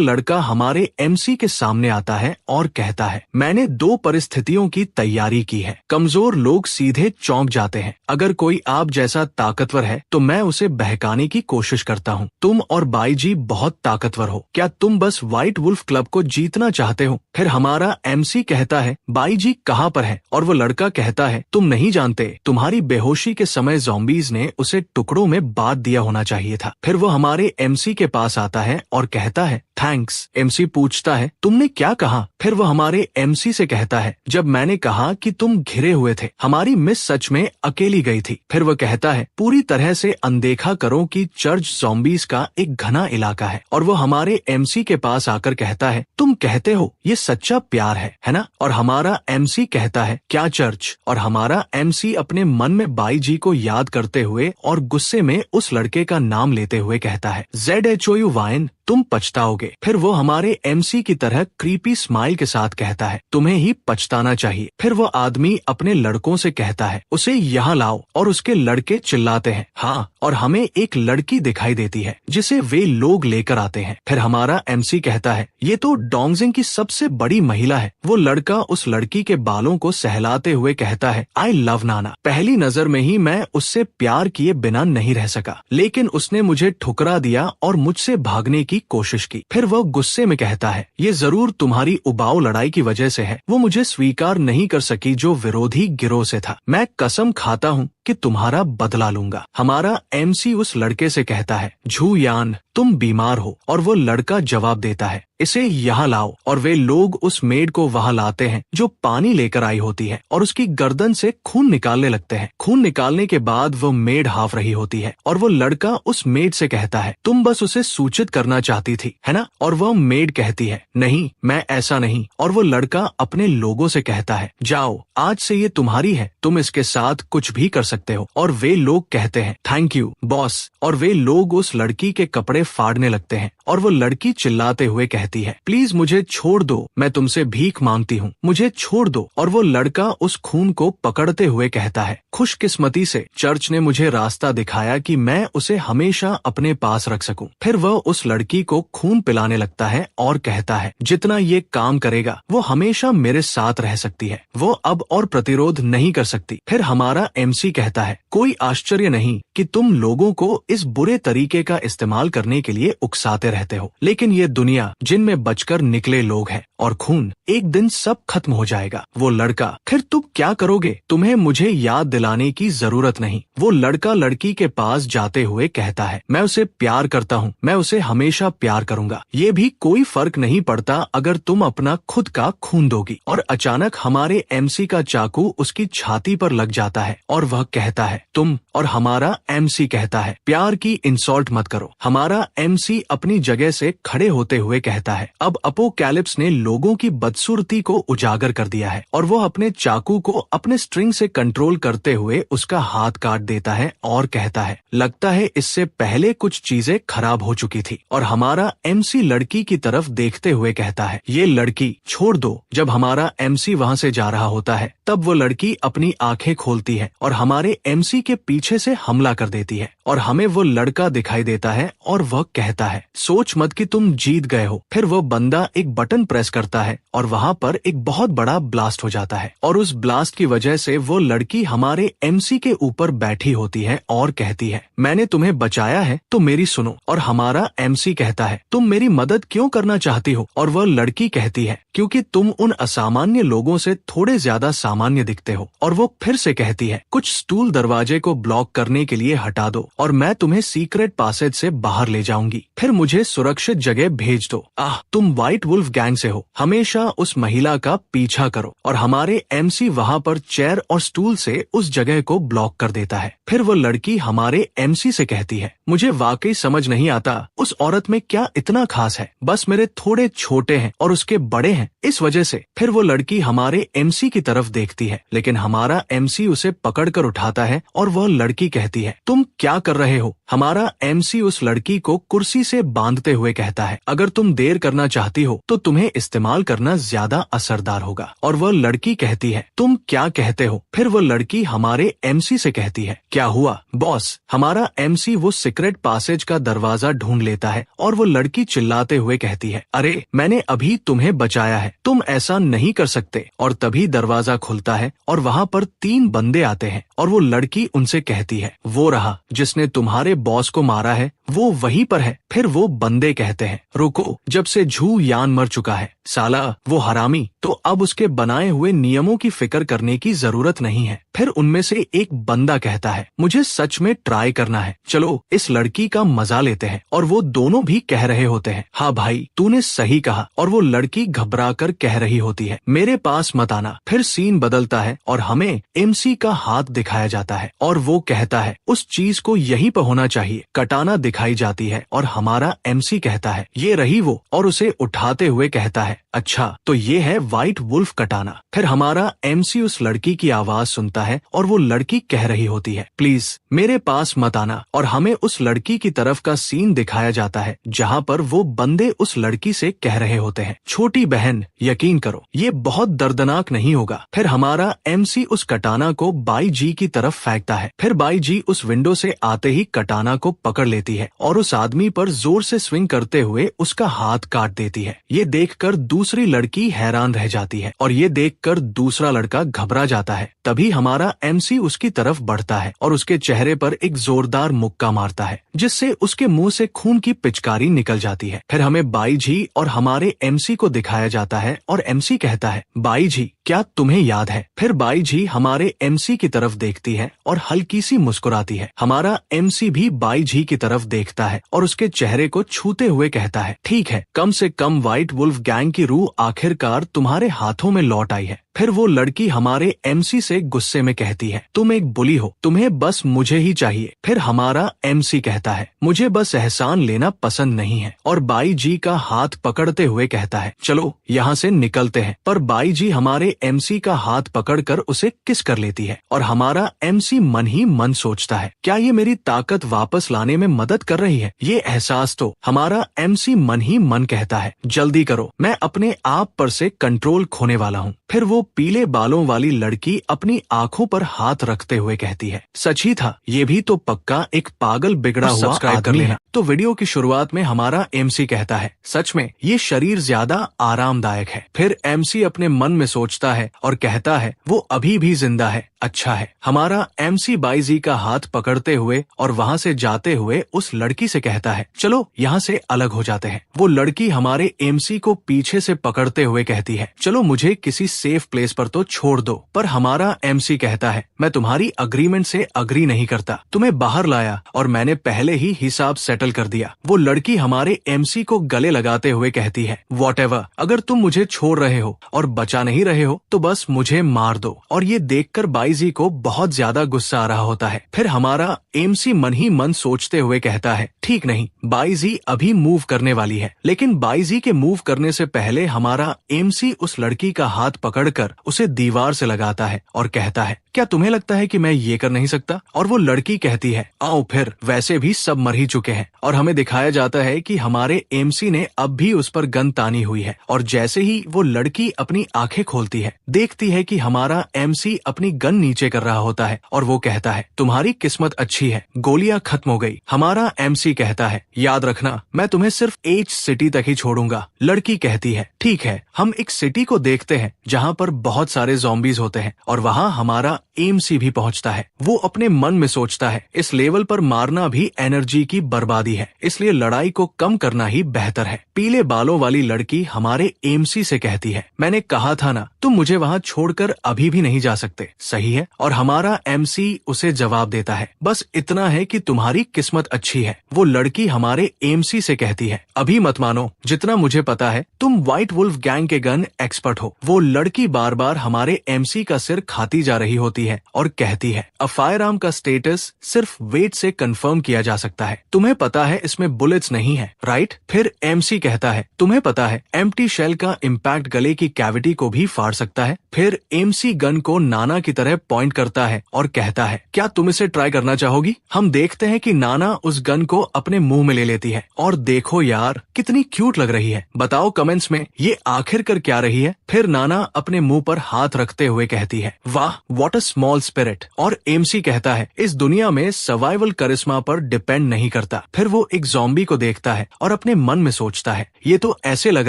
लड़का हमारे एमसी के सामने आता है और कहता है, मैंने 2 परिस्थितियों की तैयारी की है। कमजोर लोग सीधे चौंक जाते हैं। अगर कोई आप जैसा ताकतवर है तो मैं उसे बहकाने की कोशिश करता हूँ। तुम और बाईजी बहुत ताकतवर हो, क्या तुम बस व्हाइट वुल्फ क्लब को जीतना चाहते हो? फिर हमारा एमसी कहता है, बाईजी कहाँ पर है? और वो लड़का कहता है, तुम नहीं जानते, तुम्हारी बेहोशी के समय ज़ॉम्बीज़ ने उसे टुकड़ों में बांट दिया होना चाहिए था। फिर वो हमारे एमसी के पास आता है और कहता है, थैंक्स। एमसी पूछता है, तुमने क्या कहा? फिर वो हमारे एमसी से कहता है, जब मैंने कहा कि तुम घिरे हुए थे, हमारी मिस सच में अकेली गई थी। फिर वो कहता है, पूरी तरह से अनदेखा करो कि चर्च ज़ॉम्बीज़ का एक घना इलाका है। और वो हमारे एमसी के पास आकर कहता है, तुम कहते हो ये सच्चा प्यार है ना? और हमारा एमसी कहता है, क्या चर्च? और हमारा एमसी अपने मन में बाईजी को याद करते हुए और गुस्से में उस लड़के का नाम लेते हुए कहता है, ZHOU वाइन, तुम पछताओगे। फिर वो हमारे एमसी की तरह क्रीपी स्माइल के साथ कहता है, तुम्हें ही पछताना चाहिए। फिर वो आदमी अपने लड़कों से कहता है, उसे यहाँ लाओ। और उसके लड़के चिल्लाते हैं, हाँ। और हमें एक लड़की दिखाई देती है जिसे वे लोग लेकर आते हैं। फिर हमारा एमसी कहता है, ये तो डोंगजिंग की सबसे बड़ी महिला है। वो लड़का उस लड़की के बालों को सहलाते हुए कहता है, आई लव नाना। पहली नजर में ही मैं उससे प्यार किए बिना नहीं रह सका, लेकिन उसने मुझे ठुकरा दिया और मुझसे भागने की कोशिश की। फिर वह गुस्से में कहता है, ये जरूर तुम्हारी उबाऊ लड़ाई की वजह से है। वो मुझे स्वीकार नहीं कर सकी जो विरोधी गिरोह से था। मैं कसम खाता हूँ कि तुम्हारा बदला लूंगा। हमारा एमसी उस लड़के से कहता है, झू यान, तुम बीमार हो। और वो लड़का जवाब देता है, इसे यहाँ लाओ। और वे लोग उस मेड को वहाँ लाते हैं जो पानी लेकर आई होती है और उसकी गर्दन से खून निकालने लगते हैं। खून निकालने के बाद वो मेड हाफ रही होती है और वो लड़का उस मेड से कहता है, तुम बस उसे सूचित करना चाहती थी, है ना? और वह मेड कहती है, नहीं, मैं ऐसा नहीं। और वो लड़का अपने लोगों से कहता है, जाओ, आज से ये तुम्हारी है, तुम इसके साथ कुछ भी कर सकते हो। और वे लोग कहते हैं, थैंक यू बॉस। और वे लोग उस लड़की के कपड़े फाड़ने लगते हैं और वो लड़की चिल्लाते हुए कहती है, प्लीज मुझे छोड़ दो, मैं तुमसे भीख मांगती हूँ, मुझे छोड़ दो। और वो लड़का उस खून को पकड़ते हुए कहता है, खुशकिस्मती से चर्च ने मुझे रास्ता दिखाया कि मैं उसे हमेशा अपने पास रख सकूं। फिर वह उस लड़की को खून पिलाने लगता है और कहता है, जितना ये काम करेगा वो हमेशा मेरे साथ रह सकती है, वो अब और प्रतिरोध नहीं कर सकती। फिर हमारा एमसी कहता है, कोई आश्चर्य नहीं कि तुम लोगों को इस बुरे तरीके का इस्तेमाल करने के लिए उकसाते रहते हो, लेकिन ये दुनिया जिनमें बचकर निकले लोग हैं और खून, एक दिन सब खत्म हो जाएगा। वो लड़का, फिर तुम क्या करोगे? तुम्हें मुझे याद दिलाने की जरूरत नहीं। वो लड़का लड़की के पास जाते हुए कहता है, मैं उसे प्यार करता हूँ, मैं उसे हमेशा प्यार करूंगा, ये भी कोई फर्क नहीं पड़ता अगर तुम अपना खुद का खून दोगी। और अचानक हमारे एमसी का चाकू उसकी छाती पर लग जाता है और वह कहता है, तुम। और हमारा एमसी कहता है, प्यार की इंसल्ट मत करो। हमारा एमसी अपनी जगह से खड़े होते हुए कहता है, अब अपोकैलिप्स ने लोगों की बदसूरती को उजागर कर दिया है। और वो अपने चाकू को अपने स्ट्रिंग से कंट्रोल करते हुए उसका हाथ काट देता है और कहता है, लगता है इससे पहले कुछ चीजें खराब हो चुकी थी। और हमारा एमसी लड़की की तरफ देखते हुए कहता है, ये लड़की छोड़ दो। जब हमारा एमसी वहाँ से जा रहा होता है तब वो लड़की अपनी आंखें खोलती है और हमारे एमसी के पीछे से हमला कर देती है और हमें वो लड़का दिखाई देता है और वह कहता है, सोच मत कि तुम जीत गए हो। फिर वो बंदा एक बटन प्रेस करता है और वहाँ पर एक बहुत बड़ा ब्लास्ट हो जाता है और उस ब्लास्ट की वजह से वो लड़की हमारे एमसी के ऊपर बैठी होती है और कहती है, मैंने तुम्हें बचाया है तो मेरी सुनो। और हमारा एमसी कहता है, तुम मेरी मदद क्यों करना चाहती हो? और वह लड़की कहती है, क्योंकि तुम उन असामान्य लोगों से थोड़े ज्यादा सामान्य दिखते हो। और वो फिर से कहती है, कुछ स्टूल दरवाजे को ब्लॉक करने के लिए हटा दो। और मैं तुम्हें सीक्रेट पासेज से बाहर ले जाऊंगी, फिर मुझे सुरक्षित जगह भेज दो। तुम व्हाइट वुल्फ गैंग से हो, हमेशा उस महिला का पीछा करो। और हमारे MC वहाँ पर चेयर और स्टूल से उस जगह को ब्लॉक कर देता है। फिर वो लड़की हमारे MC से कहती है, मुझे वाकई समझ नहीं आता उस औरत में क्या इतना खास है, बस मेरे थोड़े छोटे हैं और उसके बड़े हैं, इस वजह से। फिर वो लड़की हमारे MC की तरफ देखती है, लेकिन हमारा MC उसे पकड़कर उठाता है और वह लड़की कहती है, तुम क्या कर रहे हो? हमारा MC उस लड़की को कुर्सी से बांधते हुए कहता है, अगर तुम देर करना चाहती हो तो तुम्हें इस्तेमाल करना ज्यादा असरदार होगा। और वह लड़की कहती है, तुम क्या कहते हो? फिर वो लड़की हमारे MC से कहती है, क्या हुआ बॉस? हमारा MC वो सीक्रेट पासेज का दरवाजा ढूंढ लेता है और वो लड़की चिल्लाते हुए कहती है, अरे मैंने अभी तुम्हें बचाया है, तुम ऐसा नहीं कर सकते। और तभी दरवाजा खुलता है और वहाँ पर 3 बंदे आते हैं और वो लड़की उनसे कहती है, वो रहा जिसने तुम्हारे बॉस को मारा है, वो वहीं पर है। फिर वो बंदे कहते हैं, रुको, जब से झू यान मर चुका है साला वो हरामी, तो अब उसके बनाए हुए नियमों की फिक्र करने की जरूरत नहीं है। फिर उनमें से एक बंदा कहता है, मुझे सच में ट्राई करना है, चलो इस लड़की का मजा लेते हैं। और वो दोनों भी कह रहे होते हैं, हाँ भाई तूने सही कहा। और वो लड़की घबरा कर कह रही होती है, मेरे पास मत आना। फिर सीन बदलता है और हमें MC का हाथ दिखाया जाता है और वो कहता है, उस चीज को यहीं पर होना चाहिए। कटाना दिखाई जाती है और हमारा MC कहता है, ये रही वो, और उसे उठाते हुए कहता है, अच्छा तो ये है व्हाइट वुल्फ कटाना। फिर हमारा MC उस लड़की की आवाज सुनता है और वो लड़की कह रही होती है, प्लीज मेरे पास मत आना। और हमें उस लड़की की तरफ का सीन दिखाया जाता है जहाँ पर वो बंदे उस लड़की से कह रहे होते हैं, छोटी बहन यकीन करो ये बहुत दर्दनाक नहीं होगा। फिर हमारा MC उस कटाना को बाई जी की तरफ फेंकता है। फिर बाई जी उस विंडो से आते ही कटाना को पकड़ लेती है और उस आदमी पर जोर से स्विंग करते हुए उसका हाथ काट देती है। ये देखकर दूसरी लड़की हैरान रह जाती है और ये देखकर दूसरा लड़का घबरा जाता है। तभी हमारा MC उसकी तरफ बढ़ता है और उसके चेहरे पर एक जोरदार मुक्का मारता है, जिससे उसके मुंह से खून की पिचकारी निकल जाती है। फिर हमें बाई जी और हमारे MC को दिखाया जाता है और MC कहता है, बाई जी क्या तुम्हें याद है? फिर बाई जी हमारे MC की तरफ देखती है और हल्की सी मुस्कुराती है। हमारा MC भी बाई जी की तरफ देखता है और उसके चेहरे को छूते हुए कहता है, ठीक है, कम से कम व्हाइट वुल्फ गैंग की रूह आखिरकार तुम्हारे हाथों में लौट आई है। फिर वो लड़की हमारे MC से गुस्से में कहती है, तुम एक बुली हो, तुम्हें बस मुझे ही चाहिए। फिर हमारा MC कहता है, मुझे बस एहसान लेना पसंद नहीं है। और बाई जी का हाथ पकड़ते हुए कहता है, चलो यहाँ से निकलते हैं। पर बाई जी हमारे MC का हाथ पकड़कर उसे किस कर लेती है और हमारा MC मन ही मन सोचता है, क्या ये मेरी ताकत वापस लाने में मदद कर रही है? ये एहसास तो हमारा MC मन ही मन कहता है, जल्दी करो, मैं अपने आप पर से कंट्रोल खोने वाला हूँ। फिर वो पीले बालों वाली लड़की अपनी आंखों पर हाथ रखते हुए कहती है, सच ही था, ये भी तो पक्का एक पागल बिगड़ा हुआ सब्सक्राइब कर लेना। तो वीडियो की शुरुआत में हमारा MC कहता है, सच में ये शरीर ज्यादा आरामदायक है। फिर MC अपने मन में सोचता है और कहता है, वो अभी भी जिंदा है, अच्छा है। हमारा MC बाई जी का हाथ पकड़ते हुए और वहाँ से जाते हुए उस लड़की से कहता है, चलो यहाँ से अलग हो जाते हैं। वो लड़की हमारे MC को पीछे से पकड़ते हुए कहती है, चलो मुझे किसी सेफ प्लेस पर तो छोड़ दो। पर हमारा MC कहता है, मैं तुम्हारी अग्रीमेंट से अग्री नहीं करता, तुम्हें बाहर लाया और मैंने पहले ही हिसाब सेटल कर दिया। वो लड़की हमारे MC को गले लगाते हुए कहती है, व्हाटएवर, अगर तुम मुझे छोड़ रहे हो और बचा नहीं रहे हो तो बस मुझे मार दो। और ये देखकर बाई जी को बहुत ज्यादा गुस्सा आ रहा होता है। फिर हमारा MC मन ही मन सोचते हुए कहता है, ठीक नहीं, बाई जी अभी मूव करने वाली है। लेकिन बाई जी के मूव करने से पहले हमारा MC उस लड़की का हाथ पकड़कर उसे दीवार से लगाता है और कहता है, क्या तुम्हें लगता है कि मैं ये कर नहीं सकता? और वो लड़की कहती है, आओ फिर, वैसे भी सब मर ही चुके हैं। और हमें दिखाया जाता है कि हमारे MC ने अब भी उस पर गन तानी हुई है। और जैसे ही वो लड़की अपनी आंखें खोलती है, देखती है कि हमारा MC अपनी गन नीचे कर रहा होता है और वो कहता है, तुम्हारी किस्मत अच्छी है, गोलियां खत्म हो गई। हमारा MC कहता है, याद रखना, मैं तुम्हें सिर्फ एज सिटी तक ही छोड़ूंगा। लड़की कहती है, ठीक है। हम एक सिटी को देखते हैं जहाँ पर बहुत सारे ज़ॉम्बीज होते हैं और वहाँ हमारा MC भी पहुँचता है। वो अपने मन में सोचता है, इस लेवल पर मारना भी एनर्जी की बर्बादी है, इसलिए लड़ाई को कम करना ही बेहतर है। पीले बालों वाली लड़की हमारे MC से कहती है, मैंने कहा था ना, तुम तुम मुझे वहाँ छोड़कर अभी भी नहीं जा सकते, सही है? और हमारा MC उसे जवाब देता है, बस इतना है कि तुम्हारी किस्मत अच्छी है। वो लड़की हमारे MC से कहती है, अभी मत मानो, जितना मुझे पता है तुम व्हाइट वुल्फ गैंग के गन एक्सपर्ट हो। वो लड़की बार बार हमारे MC का सिर खाती जा रही होती है और कहती है, अ फायर आर्म का स्टेटस सिर्फ वेट से कंफर्म किया जा सकता है। तुम्हें पता है इसमें बुलेट्स नहीं है, राइट? फिर MC कहता है, तुम्हें पता है एम्प्टी शेल का इम्पैक्ट गले की कैविटी को भी फाड़ सकता है। फिर MC गन को नाना की तरह पॉइंट करता है और कहता है, क्या तुम इसे ट्राई करना चाहोगी? हम देखते हैं कि नाना उस गन को अपने मुंह में ले लेती है और देखो यार कितनी क्यूट लग रही है। बताओ कमेंट्स में ये आखिर कर क्या रही है? फिर नाना अपने मुंह पर हाथ रखते हुए कहती है, वाह व्हाट अ स्मॉल स्पिरिट। और MC कहता है, इस दुनिया में सर्वाइवल करिश्मा पर डिपेंड नहीं करता। फिर वो एक ज़ॉम्बी को देखता है और अपने मन में सोचता है, ये तो ऐसे लग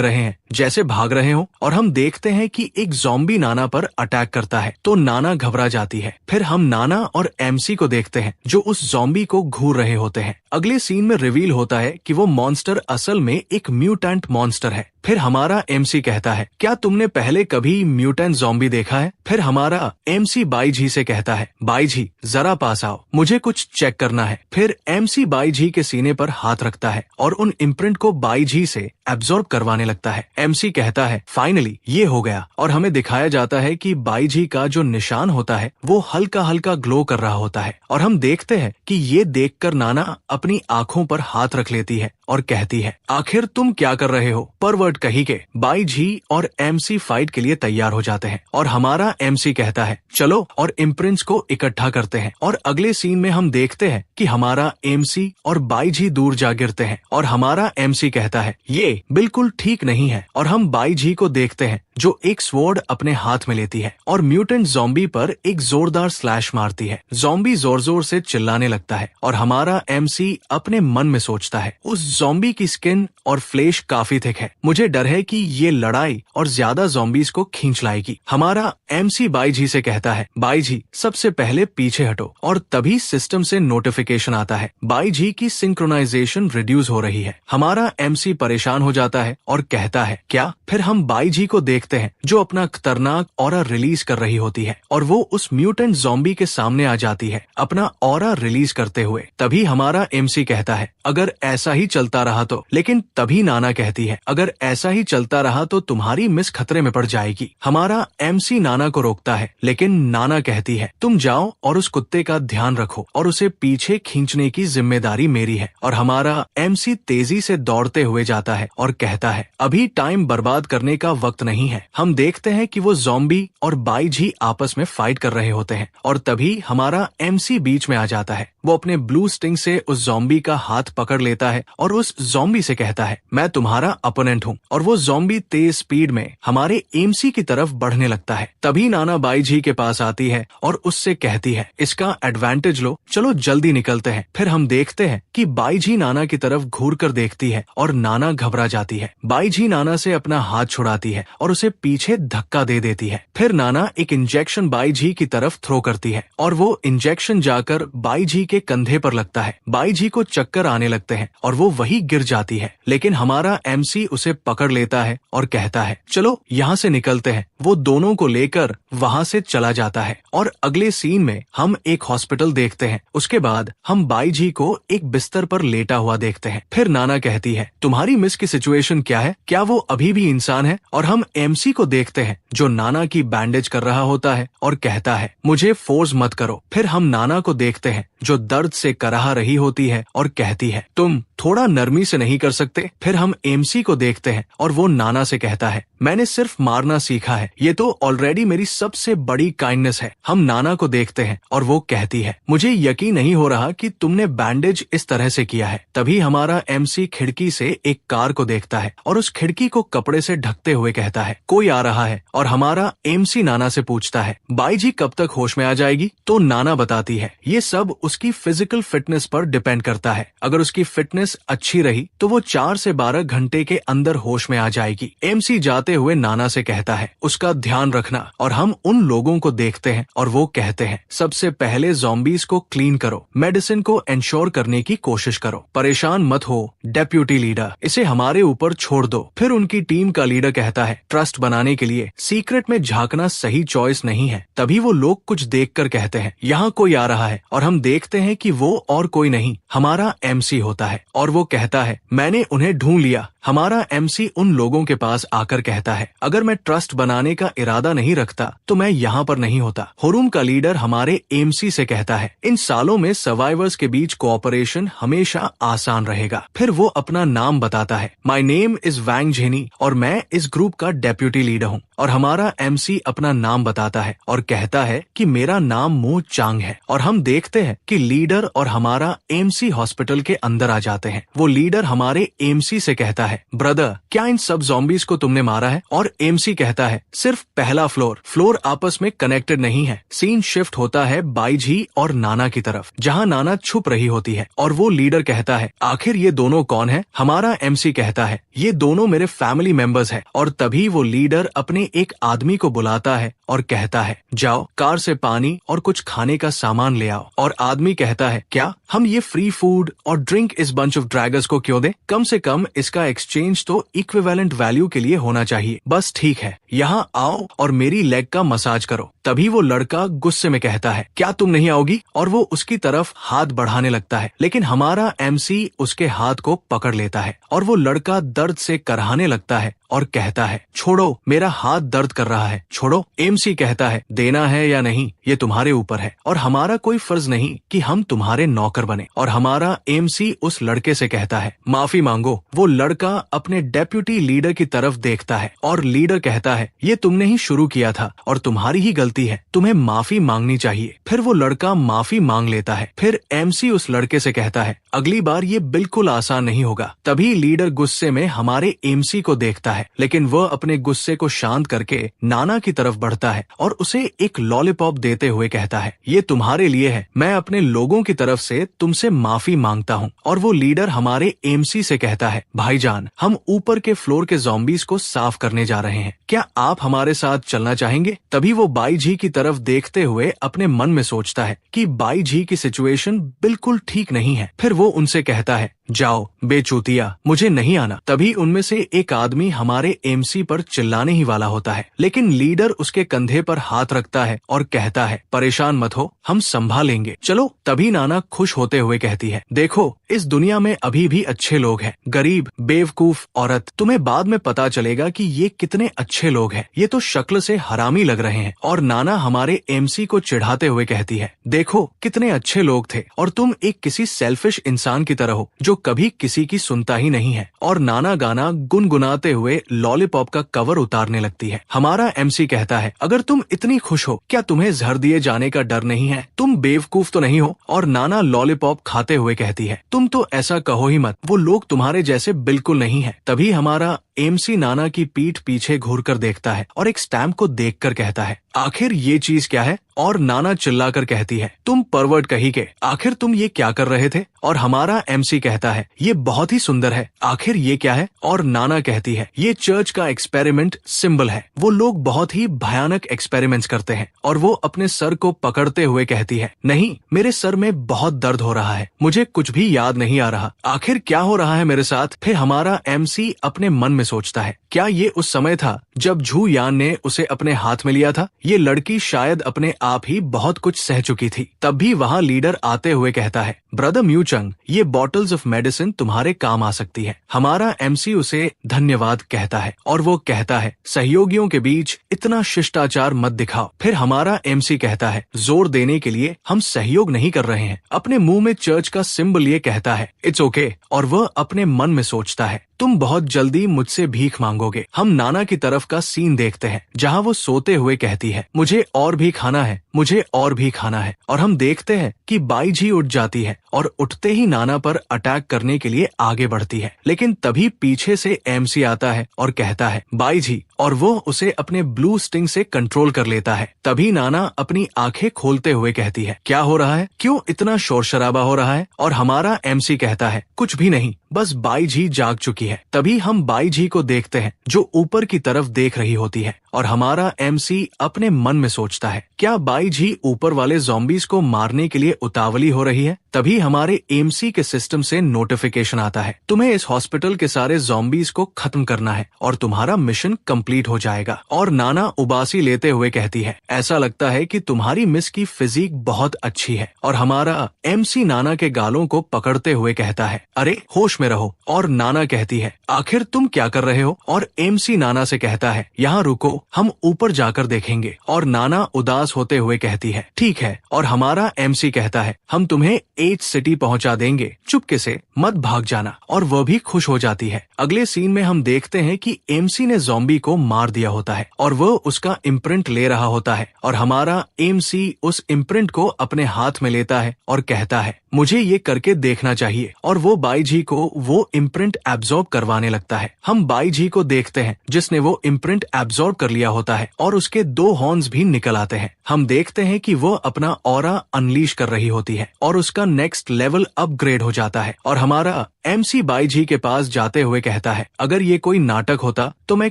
रहे हैं जैसे भाग रहे हो। और हम देखते हैं कि एक ज़ॉम्बी नाना पर अटैक करता है तो नाना घबरा जाती है। फिर हम नाना और MC को देखते हैं जो उस ज़ॉम्बी को घूर रहे होते हैं। अगले सीन में रिवील होता है कि वो मॉन्स्टर असल में एक म्यूटेंट मॉन्स्टर है। फिर हमारा MC कहता है, क्या तुमने पहले कभी म्यूटेंट ज़ॉम्बी देखा है? फिर हमारा MC बाईजी से कहता है, बाईजी जरा पास आओ, मुझे कुछ चेक करना है। फिर MC बाईजी के सीने पर हाथ रखता है और उन इम्प्रिंट को बाईजी से एब्जॉर्ब करवाने लगता है। MC कहता है, फाइनली ये हो गया। और हमें दिखाया जाता है कि बाईजी का जो निशान होता है वो हल्का हल्का ग्लो कर रहा होता है। और हम देखते हैं कि ये देखकर नाना अपनी आंखों पर हाथ रख लेती है और कहती है, आखिर तुम क्या कर रहे हो? परवर्ट कही के बाईजी और MC फाइट के लिए तैयार हो जाते हैं और हमारा MC कहता है, चलो और इम्प्रिंट्स को इकट्ठा करते हैं। और अगले सीन में हम देखते हैं कि हमारा MC और बाईजी दूर जा गिरते हैं और हमारा MC कहता है, ये बिल्कुल ठीक नहीं है। और हम बाईजी को देखते हैं जो एक स्वॉर्ड अपने हाथ में लेती है और म्यूटेंट ज़ॉम्बी पर एक जोरदार स्लैश मारती है। ज़ॉम्बी जोर जोर से चिल्लाने लगता है और हमारा MC अपने मन में सोचता है, उस ज़ॉम्बी की स्किन और फ्लेश काफी थिक है, मुझे डर है कि ये लड़ाई और ज्यादा ज़ॉम्बीज को खींच लाएगी। हमारा MC बाईजी से कहता है, बाईजी सबसे पहले पीछे हटो। और तभी सिस्टम से नोटिफिकेशन आता है, बाईजी की सिंक्रोनाइजेशन रिड्यूस हो रही है। हमारा MC परेशान हो जाता है और कहता है, क्या? फिर हम बाईजी को देखते हैं जो अपना खतरनाक ऑरा रिलीज कर रही होती है और वो उस म्यूटेंट ज़ॉम्बी के सामने आ जाती है अपना ऑरा रिलीज करते हुए। तभी हमारा MC कहता है, अगर ऐसा ही चलता रहा तो। लेकिन तभी नाना कहती है, अगर ऐसा ही चलता रहा तो तुम्हारी मिस खतरे में पड़ जाएगी। हमारा MC नाना को रोकता है लेकिन नाना कहती है, तुम जाओ और उस कुत्ते का ध्यान रखो और उसे पीछे खींचने की जिम्मेदारी मेरी है। और हमारा MC तेजी से दौड़ते हुए जाता है और कहता है, अभी टाइम बर्बाद करने का वक्त नहीं है। हम देखते हैं कि वो ज़ॉम्बी और बाईजी आपस में फाइट कर रहे होते हैं और तभी हमारा MC बीच में आ जाता है। वो अपने ब्लू स्टिंग से उस ज़ॉम्बी का हाथ पकड़ लेता है और उस ज़ॉम्बी से कहता है, मैं तुम्हारा अपोनेंट हूँ। और वो ज़ॉम्बी तेज स्पीड में हमारे MC की तरफ बढ़ने लगता है। तभी नाना बाईजी के पास आती है और उससे कहती है, इसका एडवांटेज लो, चलो जल्दी निकलते हैं। फिर हम देखते हैं कि बाईजी नाना की तरफ घूर कर देखती है और नाना घबरा जाती है। बाईजी नाना से अपना हाथ छुड़ाती है और उसे पीछे धक्का दे देती है। फिर नाना एक इंजेक्शन बाईजी की तरफ थ्रो करती है और वो इंजेक्शन जाकर बाईजी के कंधे पर लगता है। बाईजी को चक्कर आने लगते हैं और वो वही गिर जाती है। लेकिन हमारा MC उसे पकड़ लेता है और कहता है, चलो यहाँ से निकलते हैं। वो दोनों को लेकर वहाँ से चला जाता है। और अगले सीन में हम एक हॉस्पिटल देखते हैं। उसके बाद हम बाईजी को एक बिस्तर पर लेटा हुआ देखते हैं। फिर नाना कहती है, तुम्हारी मिस की सिचुएशन क्या है? क्या वो अभी भी इंसान है? और हम MC को देखते हैं जो नाना की बैंडेज कर रहा होता है और कहता है, मुझे फोर्स मत करो। फिर हम नाना को देखते हैं जो दर्द से कराह रही होती है और कहती है, तुम थोड़ा नरमी से नहीं कर सकते? फिर हम MC को देखते हैं और वो नाना से कहता है, मैंने सिर्फ मारना सीखा है, ये तो ऑलरेडी मेरी सबसे बड़ी काइंडनेस है। हम नाना को देखते हैं और वो कहती है, मुझे यकीन नहीं हो रहा कि तुमने बैंडेज इस तरह से किया है। तभी हमारा MC खिड़की से एक कार को देखता है और उस खिड़की को कपड़े से ढकते हुए कहता है, कोई आ रहा है। और हमारा MC नाना से पूछता है, बाईजी कब तक होश में आ जाएगी? तो नाना बताती है, ये सब उसकी फिजिकल फिटनेस पर डिपेंड करता है। अगर उसकी फिटनेस फिटनेस अच्छी रही तो वो 4 से 12 घंटे के अंदर होश में आ जाएगी। एमसी जाते हुए नाना से कहता है, उसका ध्यान रखना। और हम उन लोगों को देखते हैं और वो कहते हैं, सबसे पहले ज़ॉम्बीज़ को क्लीन करो, मेडिसिन को इंश्योर करने की कोशिश करो, परेशान मत हो डेप्यूटी लीडर, इसे हमारे ऊपर छोड़ दो। फिर उनकी टीम का लीडर कहता है, ट्रस्ट बनाने के लिए सीक्रेट में झांकना सही चॉइस नहीं है। तभी वो लोग कुछ देखकर कहते हैं, यहाँ कोई आ रहा है, और हम देखते हैं कि वो और कोई नहीं, हमारा एमसी होता है। और वो कहता है, मैंने उन्हें ढूंढ लिया। हमारा एमसी उन लोगों के पास आकर कहता है, अगर मैं ट्रस्ट बनाने का इरादा नहीं रखता तो मैं यहाँ पर नहीं होता। हुरुम का लीडर हमारे एमसी से कहता है, इन सालों में सर्वाइवर्स के बीच कोऑपरेशन हमेशा आसान रहेगा। फिर वो अपना नाम बताता है, my name is Wang jenny और मैं इस ग्रुप का डेप्यूटी लीडर हूँ। और हमारा एमसी अपना नाम बताता है और कहता है कि मेरा नाम मो चांग है। और हम देखते हैं कि लीडर और हमारा एमसी हॉस्पिटल के अंदर आ जाते हैं। वो लीडर हमारे एमसी से कहता है, ब्रदर क्या इन सब ज़ॉम्बीज़ को तुमने मारा है? और एमसी कहता है, सिर्फ पहला फ्लोर आपस में कनेक्टेड नहीं है। सीन शिफ्ट होता है बाईजी और नाना की तरफ, जहाँ नाना छुप रही होती है। और वो लीडर कहता है, आखिर ये दोनों कौन है? हमारा एमसी कहता है, ये दोनों मेरे फैमिली मेंबर्स हैं। और तभी वो लीडर अपने एक आदमी को बुलाता है और कहता है, जाओ कार से पानी और कुछ खाने का सामान ले आओ। और आदमी कहता है, क्या हम ये फ्री फूड और ड्रिंक इस बंच ऑफ ड्रैगर्स को क्यों दें? कम से कम इसका एक्सचेंज तो इक्विवेलेंट वैल्यू के लिए होना चाहिए। बस ठीक है, यहाँ आओ और मेरी लेग का मसाज करो। तभी वो लड़का गुस्से में कहता है, क्या तुम नहीं आओगी? और वो उसकी तरफ हाथ बढ़ाने लगता है, लेकिन हमारा एमसी उसके हाथ को पकड़ लेता है और वो लड़का दर्द से कराहने लगता है और कहता है, छोड़ो, मेरा हाथ दर्द कर रहा है, छोड़ो। एमसी कहता है, देना है या नहीं ये तुम्हारे ऊपर है और हमारा कोई फर्ज नहीं कि हम तुम्हारे नौकर बने। और हमारा एमसी उस लड़के से कहता है, माफी मांगो। वो लड़का अपने डेप्यूटी लीडर की तरफ देखता है और लीडर कहता है, ये तुमने ही शुरू किया था और तुम्हारी ही गलती है, तुम्हें माफी मांगनी चाहिए। फिर वो लड़का माफी मांग लेता है। फिर एमसी उस लड़के से कहता है, अगली बार ये बिल्कुल आसान नहीं होगा। तभी लीडर गुस्से में हमारे एमसी को देखता है, लेकिन वह अपने गुस्से को शांत करके नाना की तरफ बढ़ता है और उसे एक लॉलीपॉप देते हुए कहता है, ये तुम्हारे लिए है, मैं अपने लोगों की तरफ से तुमसे माफी मांगता हूँ। और वो लीडर हमारे एमसी से कहता है, भाईजान, हम ऊपर के फ्लोर के ज़ॉम्बीज़ को साफ करने जा रहे हैं, क्या आप हमारे साथ चलना चाहेंगे? तभी वो बाईजी की तरफ देखते हुए अपने मन में सोचता है कि बाईजी की सिचुएशन बिल्कुल ठीक नहीं है। फिर वो उनसे कहता है, जाओ बेचूतिया, मुझे नहीं आना। तभी उनमें से एक आदमी हमारे एमसी पर चिल्लाने ही वाला होता है, लेकिन लीडर उसके कंधे पर हाथ रखता है और कहता है, परेशान मत हो, हम संभालेंगे, चलो। तभी नाना खुश होते हुए कहती है, देखो इस दुनिया में अभी भी अच्छे लोग हैं, गरीब, बेवकूफ औरत, तुम्हें बाद में पता चलेगा कि ये कितने अच्छे लोग हैं, ये तो शक्ल से हरामी लग रहे हैं। और नाना हमारे एमसी को चिढ़ाते हुए कहती है, देखो कितने अच्छे लोग थे और तुम एक किसी सेल्फिश इंसान की तरह हो जो कभी किसी की सुनता ही नहीं है। और नाना गाना गुनगुनाते हुए लॉलीपॉप का कवर उतारने लगती है। हमारा एमसी कहता है, अगर तुम इतनी खुश हो, क्या तुम्हें जहर दिए जाने का डर नहीं है? तुम बेवकूफ तो नहीं हो? और नाना लॉलीपॉप खाते हुए कहती है, तुम तो ऐसा कहो ही मत, वो लोग तुम्हारे जैसे बिल्कुल नहीं है। तभी हमारा एमसी नाना की पीठ पीछे घूरकर देखता है और एक स्टैम्प को देखकर कहता है, आखिर ये चीज क्या है? और नाना चिल्लाकर कहती है, तुम परवर्ट कहीं के, आखिर तुम ये क्या कर रहे थे? और हमारा एमसी कहता है, ये बहुत ही सुंदर है, आखिर ये क्या है? और नाना कहती है, ये चर्च का एक्सपेरिमेंट सिंबल है। वो लोग बहुत ही भयानक एक्सपेरिमेंट्स करते हैं। और वो अपने सर को पकड़ते हुए कहती है, नहीं, मेरे सर में बहुत दर्द हो रहा है, मुझे कुछ भी याद नहीं आ रहा, आखिर क्या हो रहा है मेरे साथ? फिर हमारा एमसी अपने मन में सोचता है, क्या ये उस समय था जब झू यान ने उसे अपने हाथ में लिया था? ये लड़की शायद अपने आप ही बहुत कुछ सह चुकी थी। तब भी वहाँ लीडर आते हुए कहता है, ब्रदर म्यूचंग, ये बॉटल्स ऑफ मेडिसिन तुम्हारे काम आ सकती है। हमारा एमसी उसे धन्यवाद कहता है और वो कहता है, सहयोगियों के बीच इतना शिष्टाचार मत दिखाओ। फिर हमारा एमसी कहता है, जोर देने के लिए हम सहयोग नहीं कर रहे हैं। अपने मुंह में चर्च का सिंबल ये कहता है, इट्स ओके। और वह अपने मन में सोचता है, तुम बहुत जल्दी मुझसे भीख मांगोगे। हम नाना की तरफ का सीन देखते हैं जहाँ वो सोते हुए कहती है, मुझे और भी खाना है, मुझे और भी खाना है। और हम देखते हैं कि बाईजी उठ जाती है और उठते ही नाना पर अटैक करने के लिए आगे बढ़ती है, लेकिन तभी पीछे से एमसी आता है और कहता है बाईजी, और वो उसे अपने ब्लू स्टिंग से कंट्रोल कर लेता है। तभी नाना अपनी आंखें खोलते हुए कहती है, क्या हो रहा है, क्यों इतना शोर शराबा हो रहा है? और हमारा एमसी कहता है, कुछ भी नहीं, बस बाईजी जाग चुकी है। तभी हम बाईजी को देखते हैं जो ऊपर की तरफ देख रही होती है और हमारा एमसी अपने मन में सोचता है, क्या बाईजी ऊपर वाले ज़ॉम्बीज को मारने के लिए उतावली हो रही है? तभी हमारे एमसी के सिस्टम से नोटिफिकेशन आता है, तुम्हें इस हॉस्पिटल के सारे ज़ॉम्बीज को खत्म करना है और तुम्हारा मिशन कंप्लीट हो जाएगा। और नाना उबासी लेते हुए कहती है, ऐसा लगता है कि तुम्हारी मिस की फिजिक बहुत अच्छी है। और हमारा एमसी नाना के गालों को पकड़ते हुए कहता है, अरे होश में रहो। और नाना कहती है, आखिर तुम क्या कर रहे हो? और एमसी नाना से कहता है, यहाँ रुको, हम ऊपर जाकर देखेंगे। और नाना उदास होते हुए कहती है, ठीक है। और हमारा एमसी कहता है, हम तुम्हें एच सिटी पहुंचा देंगे, चुपके से मत भाग जाना। और वह भी खुश हो जाती है। अगले सीन में हम देखते हैं कि एमसी ने ज़ॉम्बी को मार दिया होता है और वह उसका इम्प्रिंट ले रहा होता है। और हमारा एमसी उस इम्प्रिंट को अपने हाथ में लेता है और कहता है, मुझे ये करके देखना चाहिए। और वो बाईजी को वो इम्प्रिंट एब्जॉर्ब करवाने लगता है। हम बाईजी को देखते हैं जिसने वो इम्प्रिंट एब्जॉर्ब कर लिया होता है और उसके 2 हॉर्न्स भी निकल आते हैं। हम देखते हैं कि वो अपना ऑरा अनलीश कर रही होती है और उसका नेक्स्ट लेवल अपग्रेड हो जाता है। और हमारा एमसी बाईजी के पास जाते हुए कहता है, अगर ये कोई नाटक होता तो मैं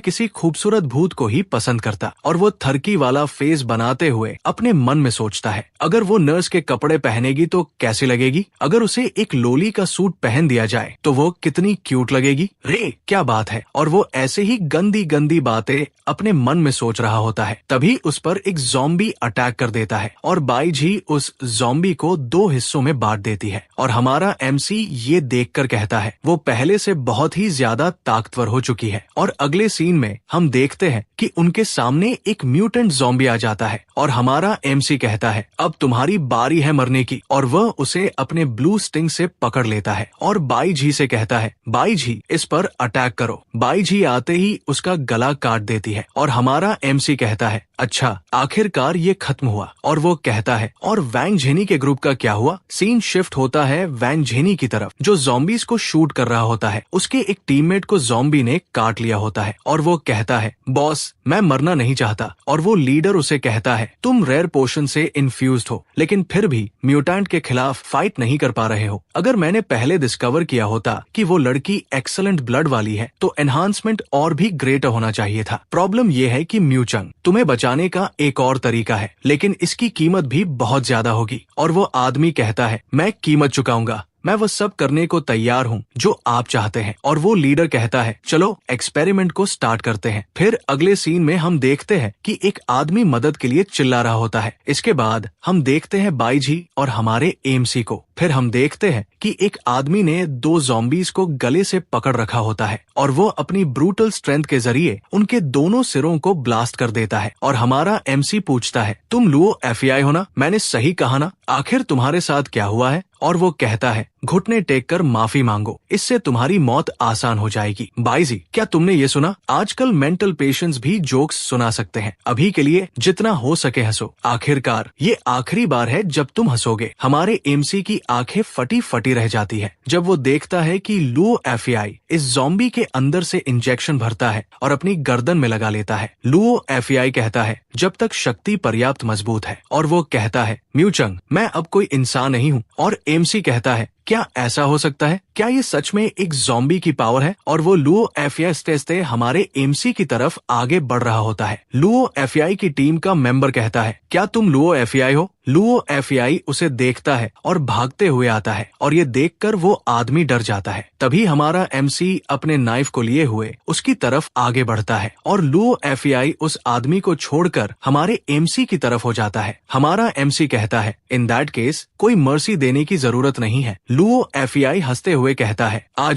किसी खूबसूरत भूत को ही पसंद करता। और वो थरकी वाला फेस बनाते हुए अपने मन में सोचता है, अगर वो नर्स के कपड़े पहनेगी तो कैसी लगेगी? अगर उसे एक लोली का सूट पहन दिया जाए तो वो कितनी क्यूट लगेगी? रे क्या बात है। और वो ऐसे ही गंदी गंदी बातें अपने मन में सोच रहा होता है। तभी उस पर एक ज़ॉम्बी अटैक कर देता है और बाईजी उस ज़ॉम्बी को 2 हिस्सों में बांट देती है। और हमारा एमसी ये देखकर कहता है, वो पहले से बहुत ही ज्यादा ताकतवर हो चुकी है। और अगले सीन में हम देखते हैं कि उनके सामने एक म्यूटेंट ज़ॉम्बी आ जाता है और हमारा एमसी कहता है, अब तुम्हारी बारी है मरने की। और वह उसे अपने ब्लू स्टिंग से पकड़ लेता है और बाईजी से कहता है, बाईजी इस पर अटैक करो। बाईजी आते ही उसका गला काट देती है और हमारा एमसी कहता है, अच्छा आखिरकार ये खत्म हुआ। और वो कहता है, और वैंग झेनी के ग्रुप का क्या हुआ? सीन शिफ्ट होता है वैंग झेनी की तरफ जो ज़ॉम्बीज को शूट कर रहा होता है। उसके एक टीममेट को ज़ॉम्बी ने काट लिया होता है और वो कहता है, बॉस मैं मरना नहीं चाहता। और वो लीडर उसे कहता है, तुम रेयर पोशन से इन्फ्यूज्ड हो लेकिन फिर भी म्यूटेंट के खिलाफ फाइट नहीं कर पा रहे हो। अगर मैंने पहले डिस्कवर किया होता कि वो लड़की एक्सेलेंट ब्लड वाली है तो एनहांसमेंट और भी ग्रेटर होना चाहिए था। प्रॉब्लम ये है कि म्यूचंग तुम्हें बचाने का एक और तरीका है लेकिन इसकी कीमत भी बहुत ज्यादा होगी। और वो आदमी कहता है, मैं कीमत चुकाऊंगा, मैं वो सब करने को तैयार हूँ जो आप चाहते हैं। और वो लीडर कहता है, चलो एक्सपेरिमेंट को स्टार्ट करते हैं। फिर अगले सीन में हम देखते हैं कि एक आदमी मदद के लिए चिल्ला रहा होता है। इसके बाद हम देखते हैं बाईजी और हमारे एमसी को। फिर हम देखते हैं कि एक आदमी ने 2 ज़ॉम्बीज को गले से पकड़ रखा होता है और वो अपनी ब्रूटल स्ट्रेंथ के जरिए उनके दोनों सिरों को ब्लास्ट कर देता है। और हमारा एमसी पूछता है, तुम लुओ एफआई हो ना? मैंने सही कहा ना? आखिर तुम्हारे साथ क्या हुआ है? और वो कहता है, घुटने टेक कर माफी मांगो, इससे तुम्हारी मौत आसान हो जाएगी। बाईजी क्या तुमने ये सुना? आजकल मेंटल पेशेंट्स भी जोक्स सुना सकते हैं। अभी के लिए जितना हो सके हंसो, आखिरकार ये आखिरी बार है जब तुम हंसोगे। हमारे एमसी की आंखें फटी फटी रह जाती है जब वो देखता है कि लुओ एफआई इस ज़ॉम्बी के अंदर से इंजेक्शन भरता है और अपनी गर्दन में लगा लेता है। लुओ एफआई कहता है, जब तक शक्ति पर्याप्त मजबूत है। और वो कहता है, म्यूचंग मैं अब कोई इंसान नहीं हूँ। और एमसी कहता है, क्या ऐसा हो सकता है? क्या ये सच में एक ज़ॉम्बी की पावर है? और वो लुओ एफआई हमारे एमसी की तरफ आगे बढ़ रहा होता है। लुओ एफआई की टीम का मेंबर कहता है, क्या तुम लुओ एफआई हो? लुओ एफआई उसे देखता है और भागते हुए आता है और ये देखकर वो आदमी डर जाता है। तभी हमारा एमसी अपने नाइफ को लिए हुए उसकी तरफ आगे बढ़ता है और लुओ एफआई उस आदमी को छोड़कर हमारे एमसी की तरफ हो जाता है। हमारा एमसी कहता है, इन दैट केस कोई मर्सी देने की जरूरत नहीं है। लुओ एफआई हंसते हुए कहता है, आ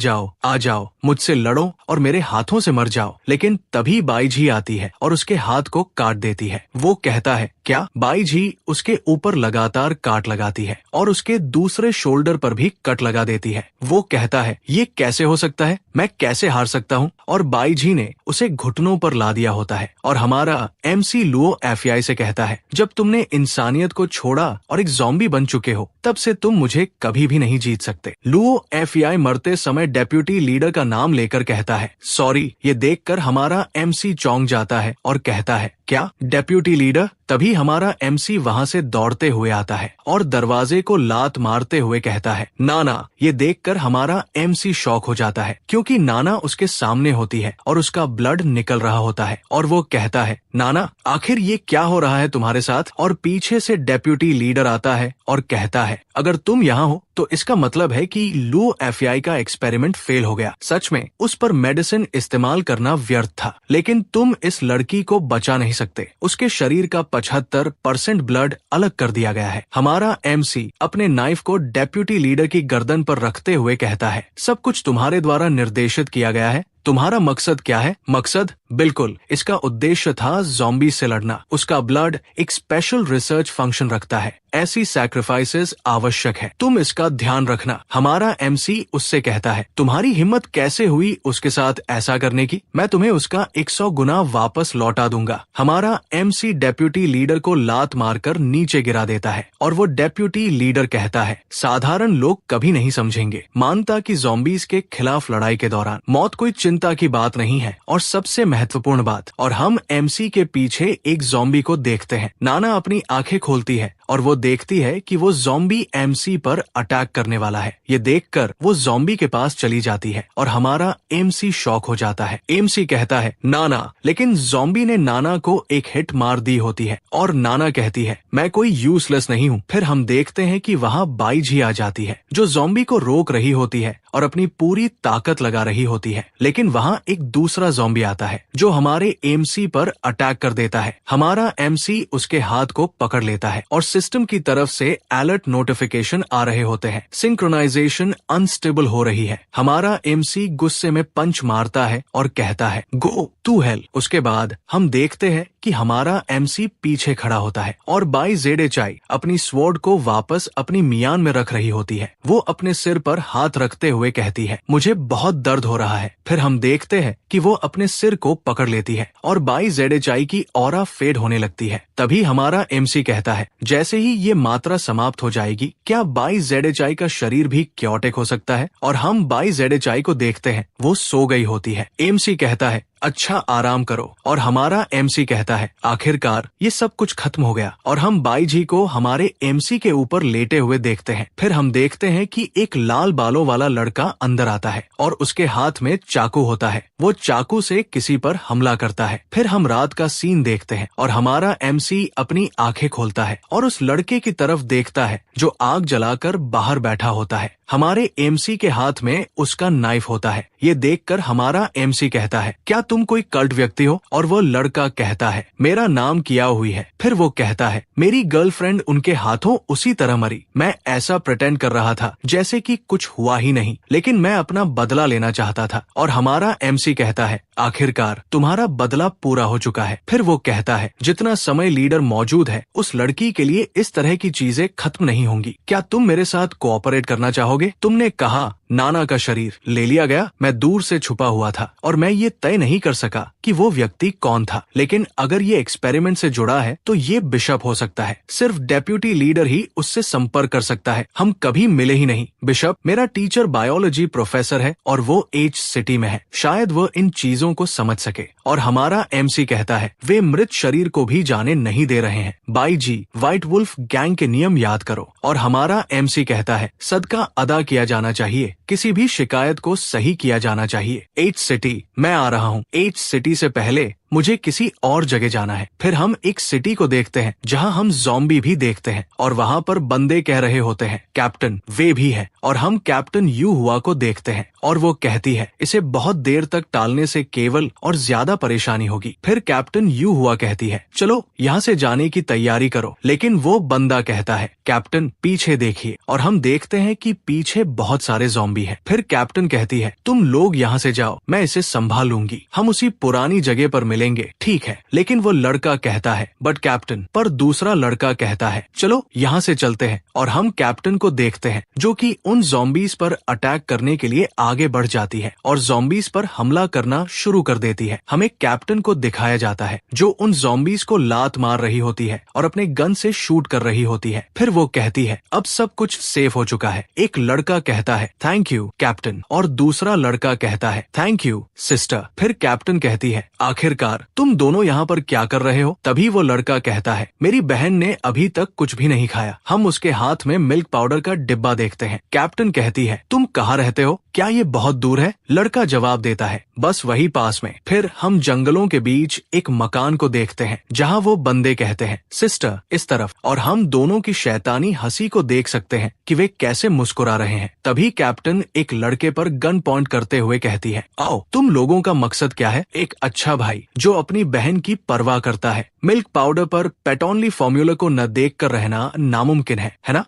जाओ, मुझसे लड़ो और मेरे हाथों से मर जाओ। लेकिन तभी बाईजी आती है और उसके हाथ को काट देती है। वो कहता है, क्या? बाईजी उसके ऊपर लगातार काट लगाती है और उसके दूसरे शोल्डर पर भी कट लगा देती है। वो कहता है, ये कैसे हो सकता है? मैं कैसे हार सकता हूँ? और बाईजी ने उसे घुटनों पर ला दिया होता है। और हमारा एमसी लुओ एफआई से कहता है, जब तुमने इंसानियत को छोड़ा और एक ज़ॉम्बी बन चुके हो, तब से तुम मुझे कभी भी नहीं जीत सकते। लुओ एफआई मरते समय डेप्यूटी लीडर का नाम लेकर कहता है, सॉरी। ये देखकर हमारा एमसी चौंक जाता है और कहता है, क्या? Deputy leader? तभी हमारा एमसी वहां से दौड़ते हुए आता है और दरवाजे को लात मारते हुए कहता है, नाना। ये देखकर हमारा एमसी शॉक हो जाता है क्योंकि नाना उसके सामने होती है और उसका ब्लड निकल रहा होता है और वो कहता है, नाना आखिर ये क्या हो रहा है तुम्हारे साथ? और पीछे से डेप्यूटी लीडर आता है और कहता है, अगर तुम यहाँ हो तो इसका मतलब है कि लुओ एफआई का एक्सपेरिमेंट फेल हो गया। सच में उस पर मेडिसिन इस्तेमाल करना व्यर्थ था, लेकिन तुम इस लड़की को बचा नहीं सकते। उसके शरीर का 75% ब्लड अलग कर दिया गया है। हमारा एमसी अपने नाइफ को डेप्यूटी लीडर की गर्दन पर रखते हुए कहता है, सब कुछ तुम्हारे द्वारा निर्देशित किया गया है। तुम्हारा मकसद क्या है? मकसद? बिल्कुल, इसका उद्देश्य था ज़ॉम्बी से लड़ना। उसका ब्लड एक स्पेशल रिसर्च फंक्शन रखता है। ऐसी सैक्रिफाइसेस आवश्यक है। तुम इसका ध्यान रखना। हमारा एमसी उससे कहता है, तुम्हारी हिम्मत कैसे हुई उसके साथ ऐसा करने की? मैं तुम्हें उसका 100 गुना वापस लौटा दूंगा। हमारा एमसी डेप्यूटी लीडर को लात मारकर नीचे गिरा देता है और वो डेप्यूटी लीडर कहता है, साधारण लोग कभी नहीं समझेंगे। मानता कि ज़ॉम्बीज के खिलाफ लड़ाई के दौरान मौत कोई चिंता की बात नहीं है। और सबसे महत्वपूर्ण बात, और हम एमसी के पीछे एक ज़ॉम्बी को देखते हैं। नाना अपनी आंखें खोलती है और वो देखती है कि वो ज़ॉम्बी एमसी पर अटैक करने वाला है। ये देखकर वो ज़ॉम्बी के पास चली जाती है और हमारा एमसी शॉक हो जाता है। एमसी कहता है, नाना। लेकिन ज़ॉम्बी ने नाना को एक हिट मार दी होती है और नाना कहती है, मैं कोई यूजलेस नहीं हूँ। फिर हम देखते हैं कि वहाँ बाईजी आ जाती है जो ज़ॉम्बी को रोक रही होती है और अपनी पूरी ताकत लगा रही होती है। लेकिन वहाँ एक दूसरा ज़ॉम्बी आता है जो हमारे एमसी पर अटैक कर देता है। हमारा एमसी उसके हाथ को पकड़ लेता है और सिस्टम की तरफ से अलर्ट नोटिफिकेशन आ रहे होते हैं। सिंक्रोनाइजेशन अनस्टेबल हो रही है। हमारा एमसी गुस्से में पंच मारता है और कहता है, गो टू हेल। उसके बाद हम देखते हैं कि हमारा एमसी पीछे खड़ा होता है और बाई जेडेचाई अपनी स्वॉर्ड को वापस अपनी मियान में रख रही होती है। वो अपने सिर पर हाथ रखते हुए कहती है, मुझे बहुत दर्द हो रहा है। फिर हम देखते हैं कि वो अपने सिर को पकड़ लेती है और बाई जेडेचाई की ऑरा फेड होने लगती है। तभी हमारा एमसी कहता है, जैसे ही ये मात्रा समाप्त हो जाएगी, क्या बाई जेडेचाई का शरीर भी क्योटिक हो सकता है? और हम बाई जेडेचाई को देखते हैं, वो सो गई होती है। एमसी कहता है, अच्छा आराम करो। और हमारा एमसी कहता है, आखिरकार ये सब कुछ खत्म हो गया। और हम बाईजी को हमारे एमसी के ऊपर लेटे हुए देखते हैं। फिर हम देखते हैं कि एक लाल बालों वाला लड़का अंदर आता है और उसके हाथ में चाकू होता है। वो चाकू से किसी पर हमला करता है। फिर हम रात का सीन देखते हैं और हमारा एमसी अपनी आंखें खोलता है और उस लड़के की तरफ देखता है जो आग जलाकर बाहर बैठा होता है। हमारे एमसी के हाथ में उसका नाइफ होता है। ये देखकर हमारा एमसी कहता है, क्या तुम कोई कल्ट व्यक्ति हो? और वो लड़का कहता है, मेरा नाम किया हुई है। फिर वो कहता है, मेरी गर्लफ्रेंड उनके हाथों उसी तरह मरी। मैं ऐसा प्रिटेंड कर रहा था जैसे कि कुछ हुआ ही नहीं, लेकिन मैं अपना बदला लेना चाहता था। और हमारा एमसी कहता है, आखिरकार तुम्हारा बदला पूरा हो चुका है। फिर वो कहता है, जितना समय लीडर मौजूद है उस लड़की के लिए इस तरह की चीजें खत्म नहीं होंगी। क्या तुम मेरे साथ कोऑपरेट करना चाहोगे? तुमने कहा नाना का शरीर ले लिया गया। मैं दूर से छुपा हुआ था और मैं ये तय नहीं कर सका कि वो व्यक्ति कौन था, लेकिन अगर ये एक्सपेरिमेंट से जुड़ा है तो ये बिशप हो सकता है। सिर्फ डेप्यूटी लीडर ही उससे संपर्क कर सकता है। हम कभी मिले ही नहीं। बिशप मेरा टीचर बायोलॉजी प्रोफेसर है और वो एच सिटी में है। शायद वो इन चीजों को समझ सके। और हमारा एमसी कहता है, वे मृत शरीर को भी जाने नहीं दे रहे हैं। बाईजी, व्हाइट वुल्फ गैंग के नियम याद करो। और हमारा एमसी कहता है, सदका अदा किया जाना चाहिए। किसी भी शिकायत को सही किया जाना चाहिए। एच सिटी, मैं आ रहा हूँ। एच सिटी से पहले मुझे किसी और जगह जाना है। फिर हम एक सिटी को देखते हैं जहाँ हम ज़ॉम्बी भी देखते हैं और वहाँ पर बंदे कह रहे होते हैं कैप्टन वे भी है, और हम कैप्टन यू हुआ को देखते हैं और वो कहती है इसे बहुत देर तक टालने से केवल और ज्यादा परेशानी होगी। फिर कैप्टन यू हुआ कहती है चलो यहाँ से जाने की तैयारी करो, लेकिन वो बंदा कहता है कैप्टन पीछे देखिए, और हम देखते हैं कि पीछे बहुत सारे ज़ॉम्बी हैं। फिर कैप्टन कहती है तुम लोग यहाँ से जाओ, मैं इसे संभाल लूंगी, हम उसी पुरानी जगह पर मिलेंगे, ठीक है। लेकिन वो लड़का कहता है बट कैप्टन, पर दूसरा लड़का कहता है चलो यहाँ से चलते हैं, और हम कैप्टन को देखते हैं जो कि उन ज़ॉम्बीज पर अटैक करने के लिए आगे बढ़ जाती है और ज़ॉम्बीज पर हमला करना शुरू कर देती है। हमें कैप्टन को दिखाया जाता है जो उन ज़ॉम्बीज को लात मार रही होती है और अपने गन से शूट कर रही होती है। फिर वो कहती है अब सब कुछ सेफ हो चुका है। एक लड़का कहता है थैंक यू कैप्टन, और दूसरा लड़का कहता है थैंक यू सिस्टर। फिर कैप्टन कहती है आखिरकार तुम दोनों यहाँ पर क्या कर रहे हो? तभी वो लड़का कहता है मेरी बहन ने अभी तक कुछ भी नहीं खाया। हम उसके हाथ में मिल्क पाउडर का डिब्बा देखते हैं। कैप्टन कहती है तुम कहाँ रहते हो? क्या ये बहुत दूर है? लड़का जवाब देता है बस वही पास में। फिर हम जंगलों के बीच एक मकान को देखते हैं जहाँ वो बंदे कहते हैं सिस्टर इस तरफ, और हम दोनों की शैतानी हंसी को देख सकते हैं कि वे कैसे मुस्कुरा रहे हैं। तभी कैप्टन एक लड़के पर गन पॉइंट करते हुए कहती है आओ तुम लोगों का मकसद क्या है? एक अच्छा भाई जो अपनी बहन की परवाह करता है। मिल्क पाउडर पर पेटोनली फॉर्मूला को न देख कर रहना नामुमकिन है ना?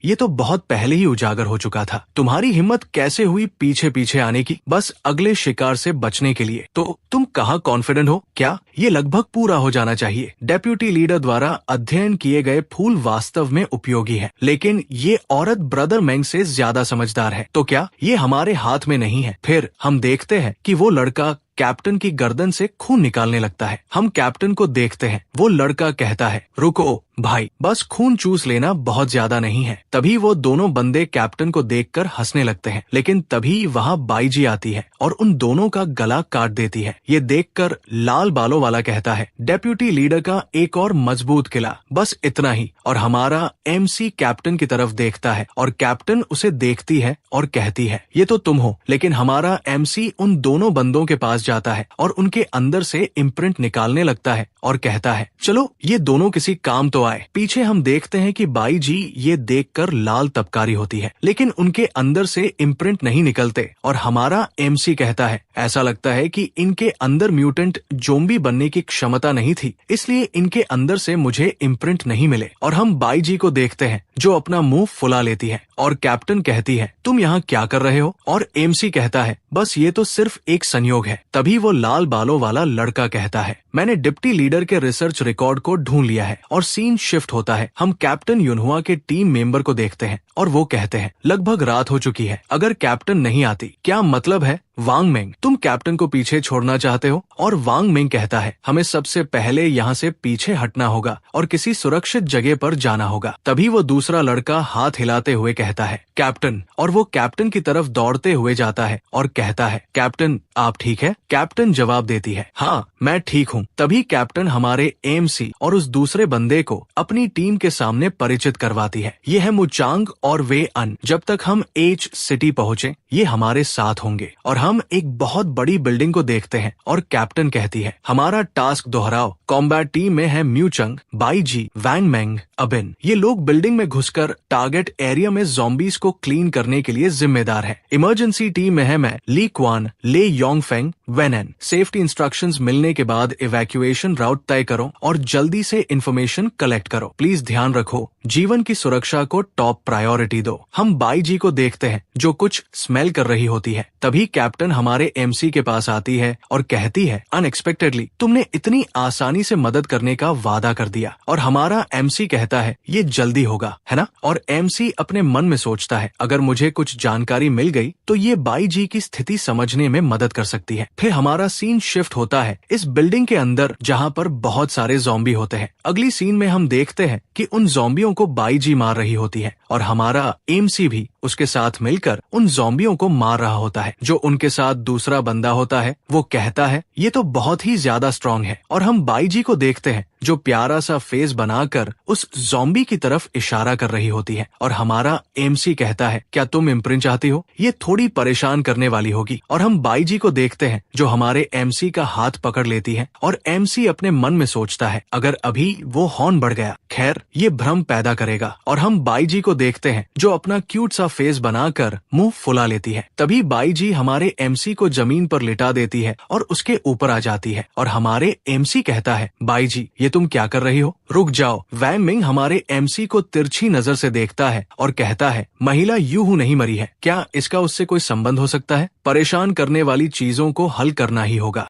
ये तो बहुत पहले ही उजागर हो चुका था। तुम्हारी हिम्मत कैसे हुई पीछे पीछे आने की, बस अगले शिकार से बचने के लिए? तो तुम कहाँ कॉन्फिडेंट हो? क्या ये लगभग पूरा हो जाना चाहिए। डेप्यूटी लीडर द्वारा अध्ययन किए गए फूल वास्तव में उपयोगी है, लेकिन ये औरत ब्रदर मैंग से ज्यादा समझदार है। तो क्या ये हमारे हाथ में नहीं है? फिर हम देखते हैं कि वो लड़का कैप्टन की गर्दन से खून निकालने लगता है। हम कैप्टन को देखते हैं। वो लड़का कहता है रुको भाई, बस खून चूस लेना बहुत ज्यादा नहीं है। तभी वो दोनों बंदे कैप्टन को देखकर हंसने लगते हैं, लेकिन तभी वहाँ बाईजी आती है और उन दोनों का गला काट देती है। ये देखकर लाल बालों वाला कहता है डेप्यूटी लीडर का एक और मजबूत किला, बस इतना ही। और हमारा एमसी कैप्टन की तरफ देखता है और कैप्टन उसे देखती है और कहती है ये तो तुम हो। लेकिन हमारा एमसी उन दोनों बंदों के पास जाता है और उनके अंदर से इम्प्रिंट निकालने लगता है और कहता है चलो ये दोनों किसी काम तो आए। पीछे हम देखते हैं कि बाई जी ये देखकर लाल तबकारी होती है, लेकिन उनके अंदर से इम्प्रिंट नहीं निकलते और हमारा एमसी कहता है ऐसा लगता है कि इनके अंदर म्यूटेंट ज़ॉम्बी बनने की क्षमता नहीं थी, इसलिए इनके अंदर से मुझे इम्प्रिंट नहीं मिले। और हम बाई जी को देखते हैं जो अपना मुंह फुला लेती है और कैप्टन कहती है तुम यहाँ क्या कर रहे हो? और एमसी कहता है बस ये तो सिर्फ एक संयोग है। तभी वो लाल बालों वाला लड़का कहता है मैंने डिप्टी लीडर के रिसर्च रिकॉर्ड को ढूंढ लिया है, और सीन शिफ्ट होता है। हम कैप्टन युनहुआ के टीम मेंबर को देखते हैं और वो कहते हैं लगभग रात हो चुकी है, अगर कैप्टन नहीं आती क्या मतलब है वांग मेंग, तुम कैप्टन को पीछे छोड़ना चाहते हो? और वांग मेंग कहता है हमें सबसे पहले यहाँ से पीछे हटना होगा और किसी सुरक्षित जगह पर जाना होगा। तभी वो दूसरा लड़का हाथ हिलाते हुए कहता है कैप्टन, और वो कैप्टन की तरफ दौड़ते हुए जाता है और कहता है कैप्टन आप ठीक है? कैप्टन जवाब देती है हाँ मैं ठीक हूँ। तभी कैप्टन हमारे एमसी और उस दूसरे बंदे को अपनी टीम के सामने परिचित करवाती है। ये है मुचांग और वे अन। जब तक हम एच सिटी पहुँचे ये हमारे साथ होंगे। और हम एक बहुत बड़ी बिल्डिंग को देखते हैं और कैप्टन कहती है हमारा टास्क दोहराओ। कॉम्बैट टीम में है म्यूचंग, बाई जी, वैंग मेंग, अबिन। ये लोग बिल्डिंग में घुसकर टारगेट एरिया में ज़ॉम्बीज को क्लीन करने के लिए जिम्मेदार है। इमरजेंसी टीम में है मैं, ली क्वान, ले योंगफेंग, वेनन। सेफ्टी इंस्ट्रक्शंस मिलने के बाद इवैक्यूएशन राउट तय करो और जल्दी से इंफॉर्मेशन कलेक्ट करो। प्लीज ध्यान रखो जीवन की सुरक्षा को टॉप प्रायोरिटी दो। हम बाई जी को देखते हैं जो कुछ स्मेल कर रही होती है। तभी कैप्टन हमारे एमसी के पास आती है और कहती है अनएक्सपेक्टेडली तुमने इतनी आसानी से मदद करने का वादा कर दिया। और हमारा एमसी कहता है ये जल्दी होगा है ना? और एमसी अपने मन में सोचता है अगर मुझे कुछ जानकारी मिल गई तो ये बाई जी की स्थिति समझने में मदद कर सकती है। फिर हमारा सीन शिफ्ट होता है इस बिल्डिंग के अंदर जहाँ पर बहुत सारे ज़ॉम्बी होते हैं। अगली सीन में हम देखते हैं कि उन ज़ॉम्बियों को बाई जी मार रही होती है और हमारा एमसी भी उसके साथ मिलकर उन ज़ॉम्बियों को मार रहा होता है। जो उनके साथ दूसरा बंदा होता है वो कहता है ये तो बहुत ही ज्यादा स्ट्रांग है, और हम बाईजी को देखते हैं जो प्यारा सा फेस बनाकर उस ज़ॉम्बी की तरफ इशारा कर रही होती है। और हमारा एमसी कहता है क्या तुम इम्प्रिंट चाहती हो, ये थोड़ी परेशान करने वाली होगी। और हम बाईजी को देखते हैं जो हमारे एमसी का हाथ पकड़ लेती है, और एमसी अपने मन में सोचता है अगर अभी वो हॉर्न बढ़ गया, खैर ये भ्रम पैदा करेगा। और हम बाईजी को देखते हैं जो अपना क्यूट सा फेस बनाकर मुंह फुला लेती है। तभी बाईजी हमारे एमसी को जमीन पर लिटा देती है और उसके ऊपर आ जाती है। और हमारे एमसी कहता है बाईजी ये तुम क्या कर रही हो, रुक जाओ। वैन मिंग हमारे एमसी को तिरछी नजर से देखता है और कहता है महिला यूं नहीं मरी है, क्या इसका उससे कोई संबंध हो सकता है? परेशान करने वाली चीजों को हल करना ही होगा।